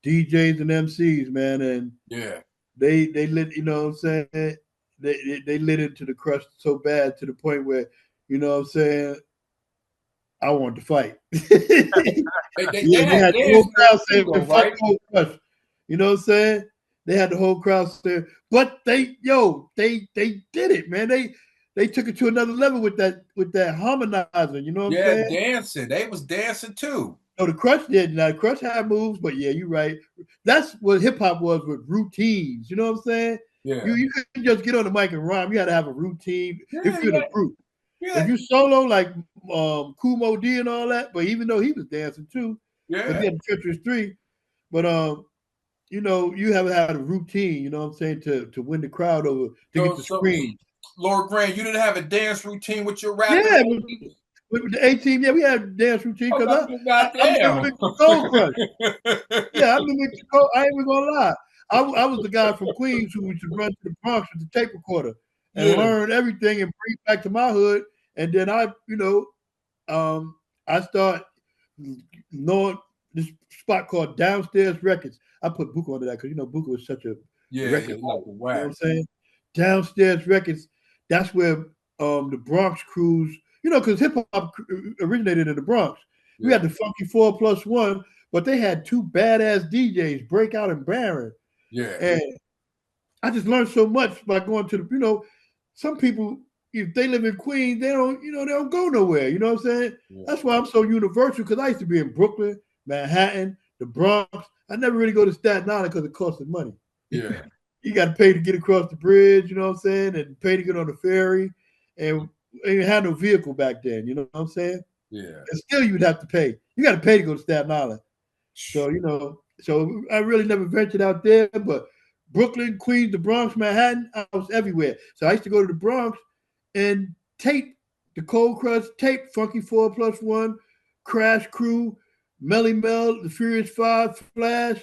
DJs and MCs, man, and they lit. You know what I'm saying? They lit into the crush so bad to the point where, you know what I'm saying, I wanted to fight. They had the whole crowd saying, "Fuck Cold Crush." You know what I'm saying? They had the whole crowd saying, but they did it, man. They took it to another level with that harmonizer. You know what I'm saying? Dancing. They was dancing too. No, the Crush did. Now, the Crush had moves, but yeah, you're right. That's what hip hop was with routines. You know what I'm saying? Yeah. You couldn't just get on the mic and rhyme. You had to have a routine if you're in a group. Yeah. If you solo like Kumo D and all that, but even though he was dancing too, because he had the Treacherous 3, but you know, you haven't had a routine, you know what I'm saying, to win the crowd over, to get the screen. Lord Grant, you didn't have a dance routine with your rapping? Yeah, with the A-Team, yeah, we had a dance routine because I'm the Cold Crush. Yeah, I'm the Cold. I ain't even gonna lie. I was the guy from Queens who used to run to the Bronx with the tape recorder and learn everything and bring it back to my hood. And then I start knowing this spot called Downstairs Records. I put Buka under that because Buka was such a record. You know what I'm saying? Downstairs Records. That's where the Bronx crews, because hip hop originated in the Bronx. We had the Funky 4+1, but they had two badass DJs, Breakout and Baron. Yeah. And I just learned so much by going to the, some people, if they live in Queens, they don't go nowhere. You know what I'm saying? Yeah. That's why I'm so universal, because I used to be in Brooklyn, Manhattan, the Bronx. I never really go to Staten Island because it costed money. Yeah. You got to pay to get across the bridge, you know what I'm saying, and pay to get on the ferry. And you had no vehicle back then, you know what I'm saying? Yeah. And still you'd have to pay. You got to pay to go to Staten Island. So, so I really never ventured out there, but Brooklyn, Queens, the Bronx, Manhattan, I was everywhere. So I used to go to the Bronx and tape the Cold Crush, tape Funky 4+1, Crash Crew, Melly Mel, the Furious Five, Flash,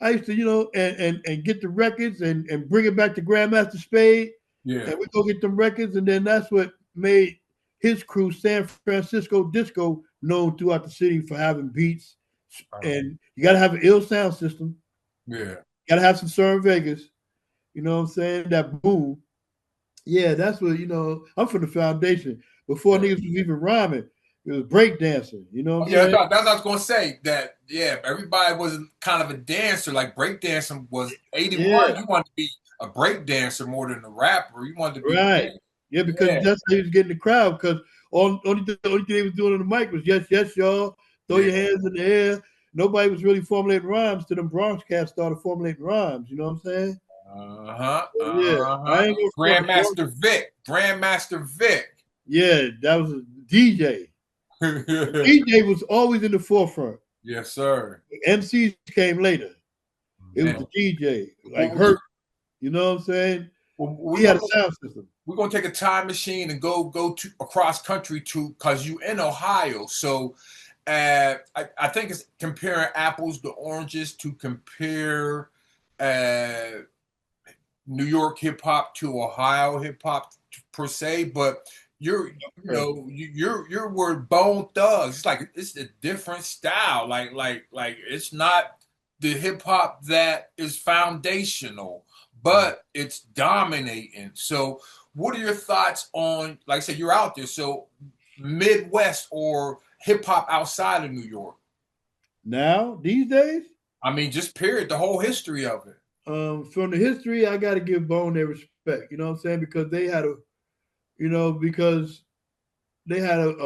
I used to, and get the records and bring it back to Grandmaster Spade. Yeah. And we go get them records, and then that's what made his crew, San Francisco Disco, known throughout the city for having beats. And you got to have an ill sound system. Yeah. Got to have some Sir Vegas. You know what I'm saying? That boom. Yeah, that's what, I'm from the foundation. Before niggas was even rhyming, it was breakdancing. You know what I'm saying? That's what I was going to say. That, everybody wasn't kind of a dancer. Like breakdancing was 81. Yeah. You wanted to be a breakdancer more than a rapper. You wanted to be. Right. Yeah, because that's how he was getting the crowd. Because only thing they was doing on the mic was yes, yes, y'all. Throw your hands in the air. Nobody was really formulating rhymes till them Bronx cats started formulating rhymes. You know what I'm saying? Yeah. Grandmaster Vic. Yeah, that was a DJ. DJ was always in the forefront. Yes, sir. MCs came later. It was the DJ, like Hurt. You know what I'm saying? He had a sound system. We're gonna take a time machine and go to across country because you in Ohio. So I think it's comparing apples to oranges to compare New York hip hop to Ohio hip hop per se, but your word Bone Thugs. It's like it's a different style. Like it's not the hip hop that is foundational, but it's dominating. So what are your thoughts on, like I said, you're out there, so Midwest or hip hop outside of New York? Now, these days? I mean, just period, the whole history of it. From the history, I got to give Bone their respect. You know what I'm saying? Because they had a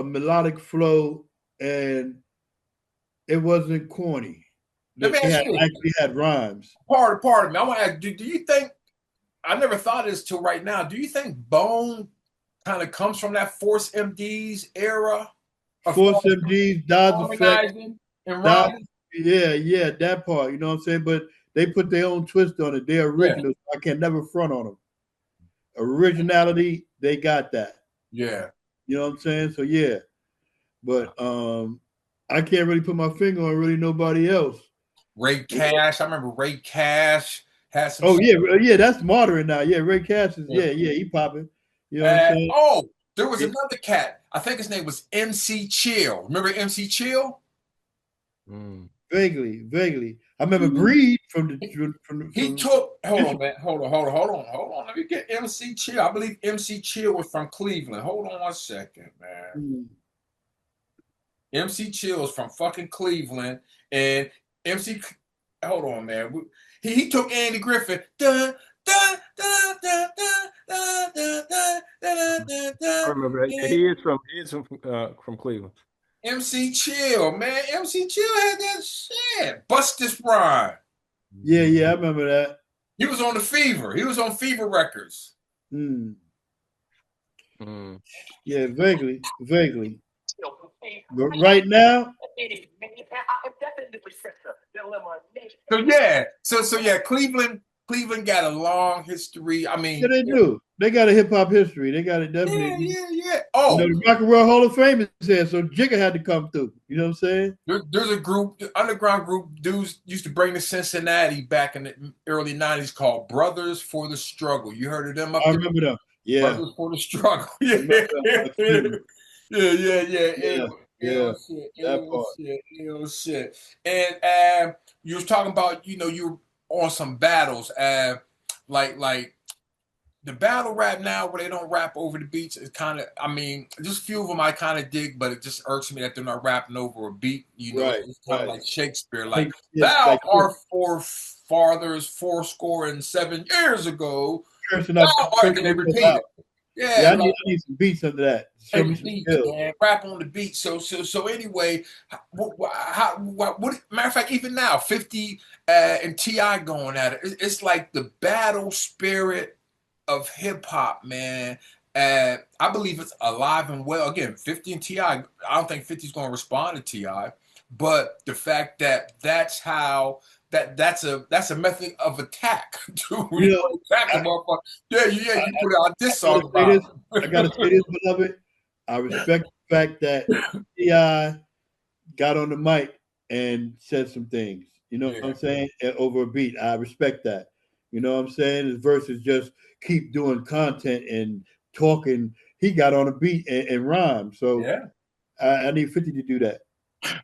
melodic flow and it wasn't corny. They actually had rhymes. Pardon me. I want to ask, do you think, I never thought of this till right now, do you think Bone kind of comes from that Force MD's era? Force MD's, Dodge Effect. And rhymes? Yeah, that part. You know what I'm saying? But they put their own twist on it. They're original. I can never front on them. Originality, they got that. Yeah. You know what I'm saying? So yeah. But I can't really put my finger on really nobody else. Ray Cash. I remember Ray Cash had some. Oh yeah, that's modern now. Yeah, Ray Cash is he popping. You know what I'm saying? Oh, there was another cat. I think his name was MC Chill. Remember MC Chill? Vaguely. I remember Breed from the. He took. Hold on, man. Hold on. Let me get MC Chill. I believe MC Chill was from Cleveland. Hold on 1 second, man. MC Chill is from fucking Cleveland, and MC. Hold on, man. He took Andy Griffin. I remember that. He is from Cleveland. MC Chill, man. MC Chill had that shit. Bust This Rhyme. Yeah, I remember that. He was on the Fever. He was on Fever Records. Yeah, vaguely. But right now. So Cleveland got a long history. I mean, yeah, they do. They got a hip hop history. They got it definitely. Yeah. Oh, the Rock and Roll Hall of Fame is there, so Jigga had to come through. You know what I'm saying? There's a group, the underground group, dudes used to bring to Cincinnati back in the early '90s called Brothers for the Struggle. You heard of them up there? I remember them. Yeah. Brothers for the Struggle. Yeah. Shit. And you was talking about, you were on some battles, like the battle rap now where they don't rap over the beats is kind of, I mean, just a few of them I kind of dig, but it just irks me that they're not rapping over a beat. It's kind of like Shakespeare, like thou art forefathers 7 years ago. Thou art, and they repeat it. Yeah, I need some beats under that. Show me some skills. Man, rap on the beat. So anyway, what matter of fact, even now, 50 and T.I. going at it. It's like the battle spirit of hip hop, man. I believe it's alive and well. Again, 50 and T.I. I don't think 50's going to respond to T.I. But the fact that that's how that's a method of attack to attack a motherfucker. You put out this song. I gotta say this, beloved. I respect the fact that T.I. got on the mic and said some things. You know what I'm saying? Over a beat. I respect that. You know what I'm saying? Versus just keep doing content and talking. He got on a beat and rhyme. So I need 50 to do that.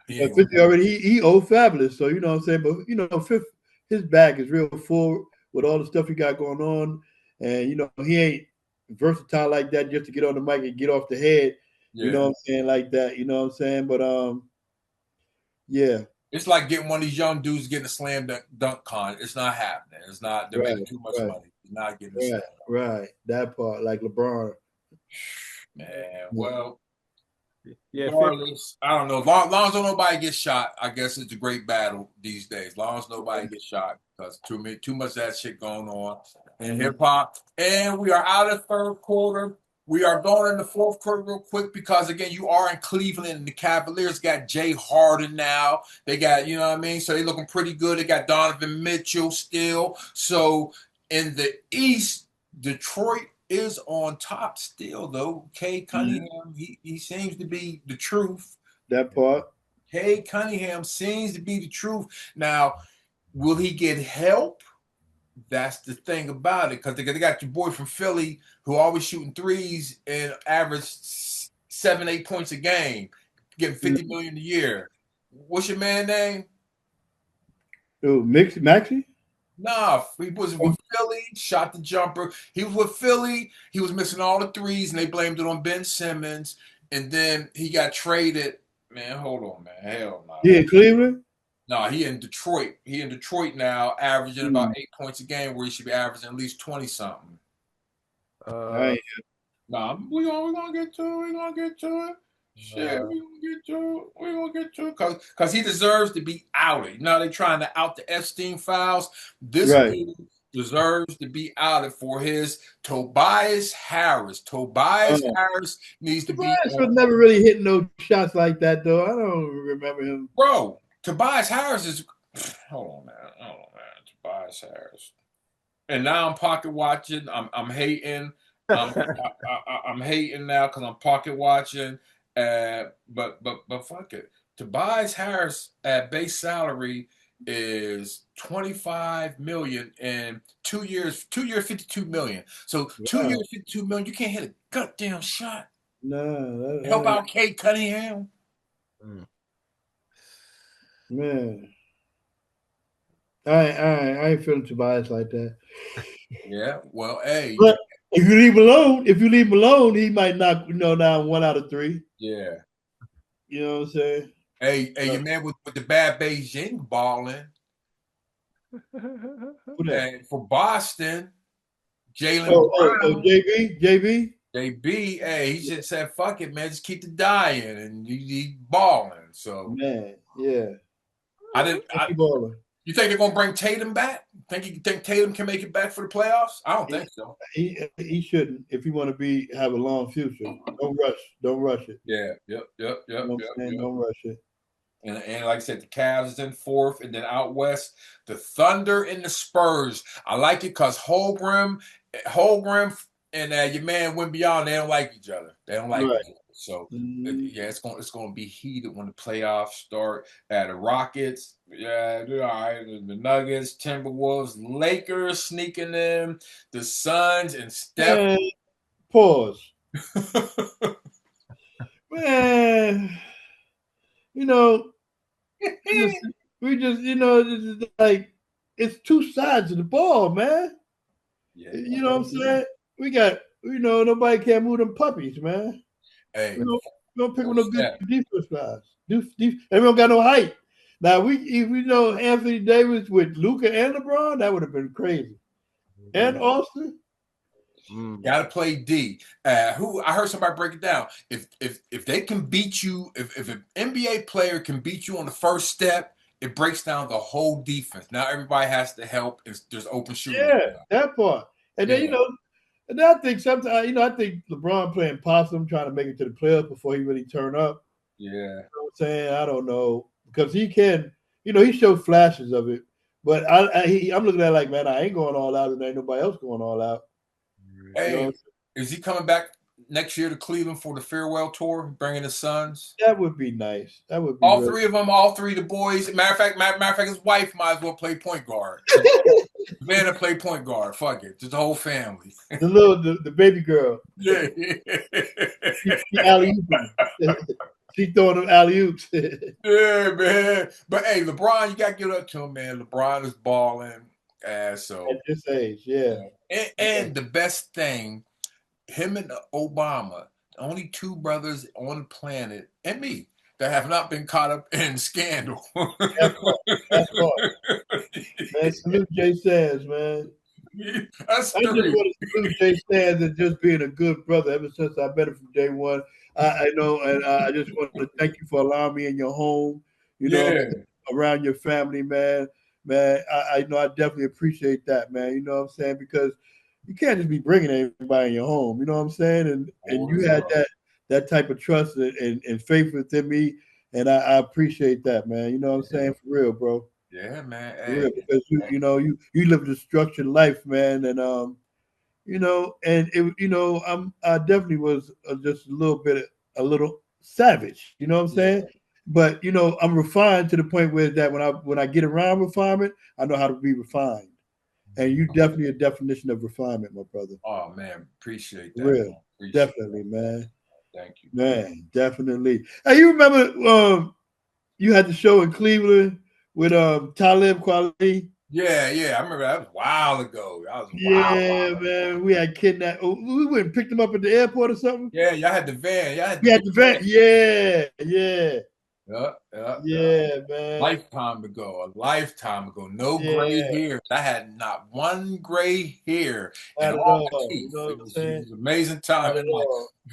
Yeah. 50 already, he old fabulous. So, you know what I'm saying? But, you know, his bag is real full with all the stuff he got going on. And, you know, he ain't versatile like that just to get on the mic and get off the head. You know what I'm saying? Like that. You know what I'm saying? But, yeah. It's like getting one of these young dudes getting a slam dunk con. It's not happening. It's not. They're making too much money. He's not getting a slam dunk. Right. That part, like LeBron. Man, well, regardless, I don't know. Long as nobody gets shot, I guess it's a great battle these days. Long as nobody gets shot, because too much of that shit going on in hip hop. And we are out of third quarter. We are going in the fourth quarter real quick because, again, you are in Cleveland, and the Cavaliers got Jay Harden now. They got, you know what I mean? So they're looking pretty good. They got Donovan Mitchell still. So in the East, Detroit is on top still, though. Kay Cunningham, he seems to be the truth. That part. Kay Cunningham seems to be the truth. Now, will he get help? That's the thing about it, because they got your boy from Philly who always shooting threes and average 7-8 points a game, getting $50 million a year. What's your man name? Oh, Maxey? Nah, he was with Philly, shot the jumper. He was with Philly. He was missing all the threes, and they blamed it on Ben Simmons. And then he got traded. Man, hold on, man. Hell no. He in Cleveland? No, he in Detroit. He in Detroit now, averaging about 8 points a game, where he should be averaging at least 20-something. Right. Nah, we're gonna get to it. We're gonna get to it. Shit, we're gonna get to it. We're gonna get to it. Because he deserves to be outed. Now they're trying to out the Epstein files. This dude deserves to be outed for his Tobias Harris. Tobias Harris needs to be. Tobias was never really hitting no shots like that, though. I don't remember him. Bro, Tobias Harris is. Hold on, man. Tobias Harris. And now I'm pocket watching. I'm hating. I'm hating now because I'm pocket watching. But fuck it. Tobias Harris at base salary is $25 million in 2 years. 2 years, $52 million. So 2 years, $52 million. You can't hit a goddamn shot. No. Help out Kay Cunningham. Man. I ain't feeling Tobias like that. Yeah, well, hey. But if you leave him alone, he might knock down 1 out of 3. Yeah. You know what I'm saying? Hey, your man with the bad Beijing balling. And for Boston, Jalen Brown. JB. JB, hey, he just said, fuck it, man. Just keep the dying, and he balling. So, man, yeah. You think they're gonna bring Tatum back? You think Tatum can make it back for the playoffs? I don't think so. He shouldn't if you want to have a long future. Don't rush it. Yeah, yep. Don't rush it. And like I said, the Cavs is in fourth, and then out west, the Thunder and the Spurs. I like it because Holmgren and your man Wembanyama, they don't like each other. They don't like each other. So yeah, it's going to be heated when the playoffs start. The Rockets, all right, the Nuggets, Timberwolves, Lakers sneaking in, the Suns and Steph. Pause. Man, we just it's like it's two sides of the ball, man. Yeah, you know what I'm saying? We got nobody can't move them puppies, man. Hey, we don't pick up no good defense guys. And we don't got no height. Now if we know Anthony Davis with Luka and LeBron, that would have been crazy. And Austin. Got to play D. Who I heard somebody break it down. If they can beat you, if an NBA player can beat you on the first step, it breaks down the whole defense. Now everybody has to help. There's open shooting. Yeah, that part. And then and I think sometimes I think LeBron playing possum, trying to make it to the playoffs before he really turn up. Yeah, you know what I'm saying, I don't know, because he can. He showed flashes of it, but I'm looking at it like, man, I ain't going all out, and ain't nobody else going all out. Hey, is he coming back next year to Cleveland for the farewell tour, bringing his sons? That would be nice. That would be all three of them, all three of the boys. Matter of fact, his wife might as well play point guard. Savannah play point guard. Fuck it, just the whole family. the baby girl. Yeah, she alley-oop. She throwing them alley-oops. Yeah, man. But hey, LeBron, you gotta give it up to him, man. LeBron is balling. So at this age, yeah. And the best thing, him and Obama, the only two brothers on the planet, and me, that have not been caught up in scandal. That's right. Man, salute Jay Sands, man. I just want to salute Jay Sands as just being a good brother ever since I met him from day one. I know, and I just want to thank you for allowing me in your home, you know, around your family, man. Man, I know I definitely appreciate that, man. You know what I'm saying? Because you can't just be bringing everybody in your home, you know what I'm saying? And you had that type of trust and faith within me, and I appreciate that, man. You know what I'm saying? For real, bro. Yeah, man. For real, because you live a structured life, man, and you know, and it, you know, I definitely was just a little savage, you know what I'm saying? But you know, I'm refined to the point where that when I get around refinement, I know how to be refined. And you definitely a definition of refinement, my brother. Oh man, appreciate that. Real, definitely, that. Man. Thank you, man. Definitely. Hey, you remember you had the show in Cleveland with Talib Kweli? Yeah, I remember that was a while ago. Man. We had kidnapped. We went and picked him up at the airport or something. Yeah, y'all had the van. We had the van. Yeah. Yeah, man. A lifetime ago. No gray hair. I had not one gray hair. And all my teeth. You know it was an amazing time in life.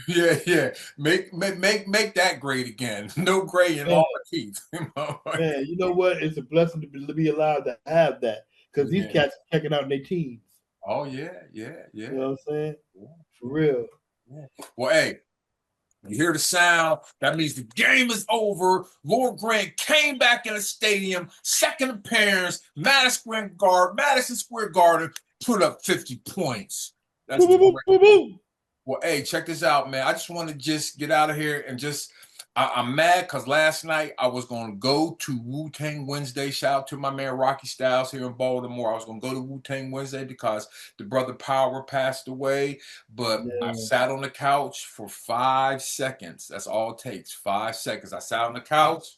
Yeah. Make that great again. No gray in all my teeth. Man, you know what? It's a blessing to be allowed to have that. Because these cats are checking out in their teens. Oh, yeah. You know what I'm saying? Yeah. For real. Yeah. Well, hey. You hear the sound, that means the game is over. Lord Grant came back in the stadium, second appearance, Madison Square Garden, put up 50 points. That's great. Well, hey, check this out, man. I just want to just get out of here and I'm mad because last night I was going to go to Wu-Tang Wednesday. Shout out to my man Rocky Styles here in Baltimore. I was going to go to Wu-Tang Wednesday because the brother Power passed away. But I sat on the couch for 5 seconds. That's all it takes, 5 seconds. I sat on the couch.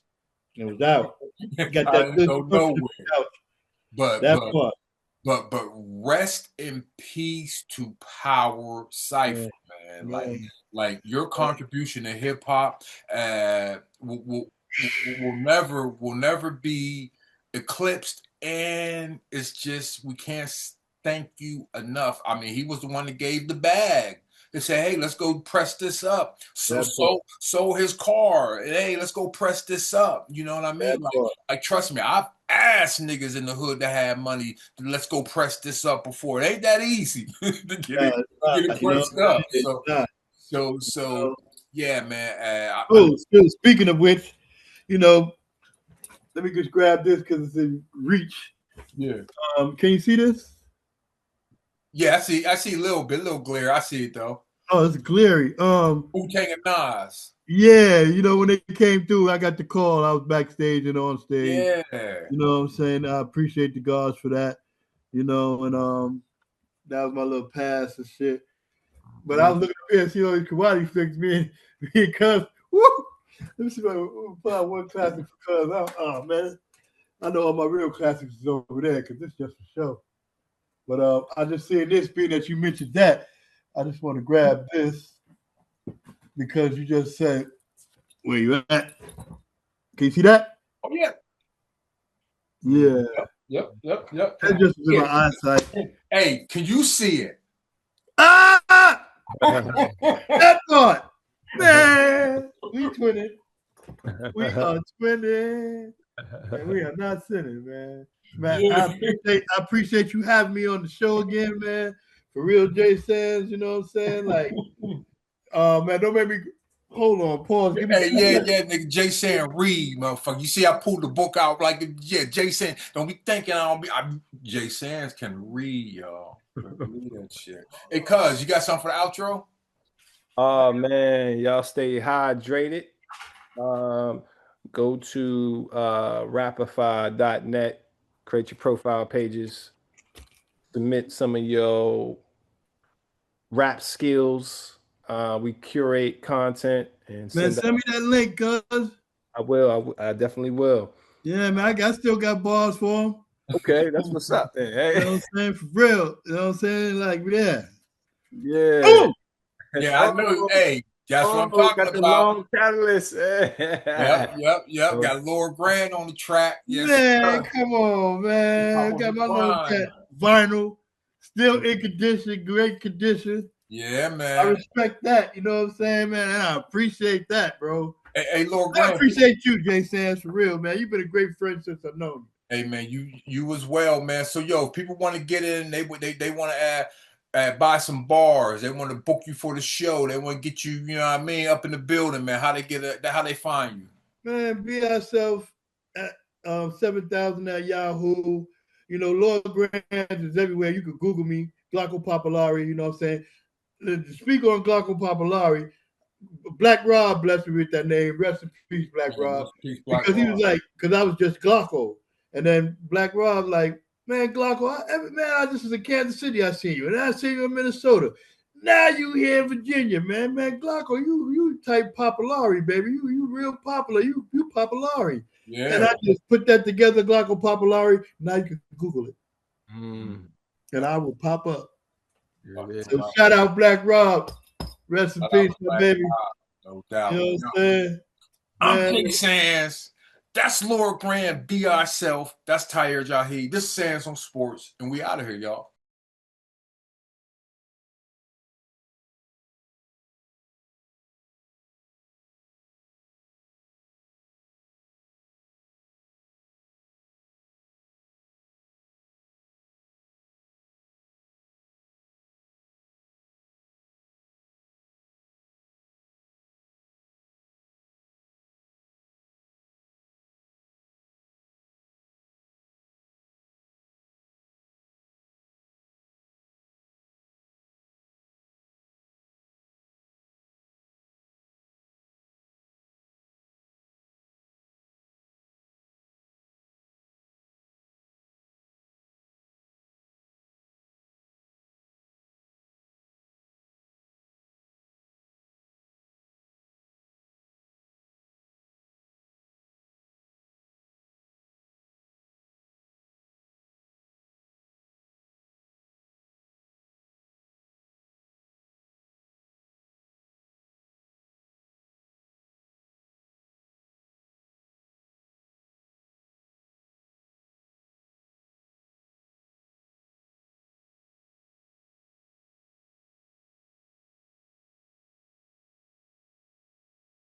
It was out. You got that I didn't go nowhere. But rest in peace to Power Cypher, man. Like your contribution to hip hop will never be eclipsed, and it's just we can't thank you enough. I mean, he was the one that gave the bag. They said, "Hey, let's go press this up." So his car. Hey, let's go press this up. You know what I mean? Like trust me, I've asked niggas in the hood that have money. Let's go press this up before. It ain't that easy to get it pressed up. So yeah, man. Speaking of which, you know, let me just grab this because it's in reach. Yeah. Can you see this? Yeah, I see a little glare. I see it though. Oh, it's glary. Wu-Tang and Nas. Yeah, you know, when they came through, I got the call. I was backstage and on stage. Yeah. You know what I'm saying? I appreciate the guys for that. You know, and that was my little pass and shit. But I was looking up here and see all these karate flicks because woo! Let me see if I can find one classic because man, I know all my real classics is over there because this is just for show. But I just see this being that you mentioned that, I just want to grab this because you just said where you at. Can you see that? Oh yeah. Yeah. Yep. That just was in my eyesight. Hey, can you see it? That part, man. We twinning. We are twinning, and we are not sinning, man. Man, I appreciate you having me on the show again, man. For real, Jay Sands, you know what I'm saying? Like, man, don't make me. Hold on, pause. Give me nigga. Jay Sands read, motherfucker. You see, I pulled the book out like, Jay Sands. Don't be thinking Jay Sands can read, y'all. Read that shit. Hey, cuz, you got something for the outro? Oh man, y'all stay hydrated. Go to rapify.net, create your profile pages, submit some of your rap skills. We curate content and Man, send send out. me that link, cuz. I will. I definitely will. Yeah, man, I still got bars for him. Okay, that's what's up then. You know what I'm saying? For real. You know what I'm saying? Like, yeah. Yeah. Oh! Yeah, I know. Hey, that's what I'm talking Got the about. long catalyst. Yep. Got Lord Grand on the track. Yes, Man, sir. come on, man. Got my little cat vinyl, still in condition, great condition. Yeah, I man. respect that. You know what I'm saying, man? And I appreciate that, bro. Hey, Lord I Grand. appreciate you, Jay Sands, for real, man. You've been a great friend since I've known you. Hey, man, you as well, man. So, if people want to get in, they want to buy some bars. They want to book you for the show. They want to get you, you know what I mean, up in the building, man. How they find you? Man, be ourselves at 7,000 at Yahoo. You know, Lord Grandz is everywhere. You could Google me, Glocko Popolari, you know what I'm saying? To speak on Glocko Popolari, Black Rob blessed me with that name. Rest in peace, Black Rob. Because he was like, because I was just Glocko. And then Black Rob, like, man, Glocko, I just was in Kansas City, I seen you. And I seen you in Minnesota. Now you here in Virginia, man. Man, Glocko, you type Popolari, baby. You real popular. You Popolari. Yeah. And I just put that together, Glocko Popolari. Now you can Google it. And I will pop up. So shout out Black Rob. Rest in peace, my baby. No doubt. You know what I'm saying? I'm King Sands. That's Lord Grand. Be ourself. That's Tahir Jahi. This is Sands on Sports. And we out of here, y'all.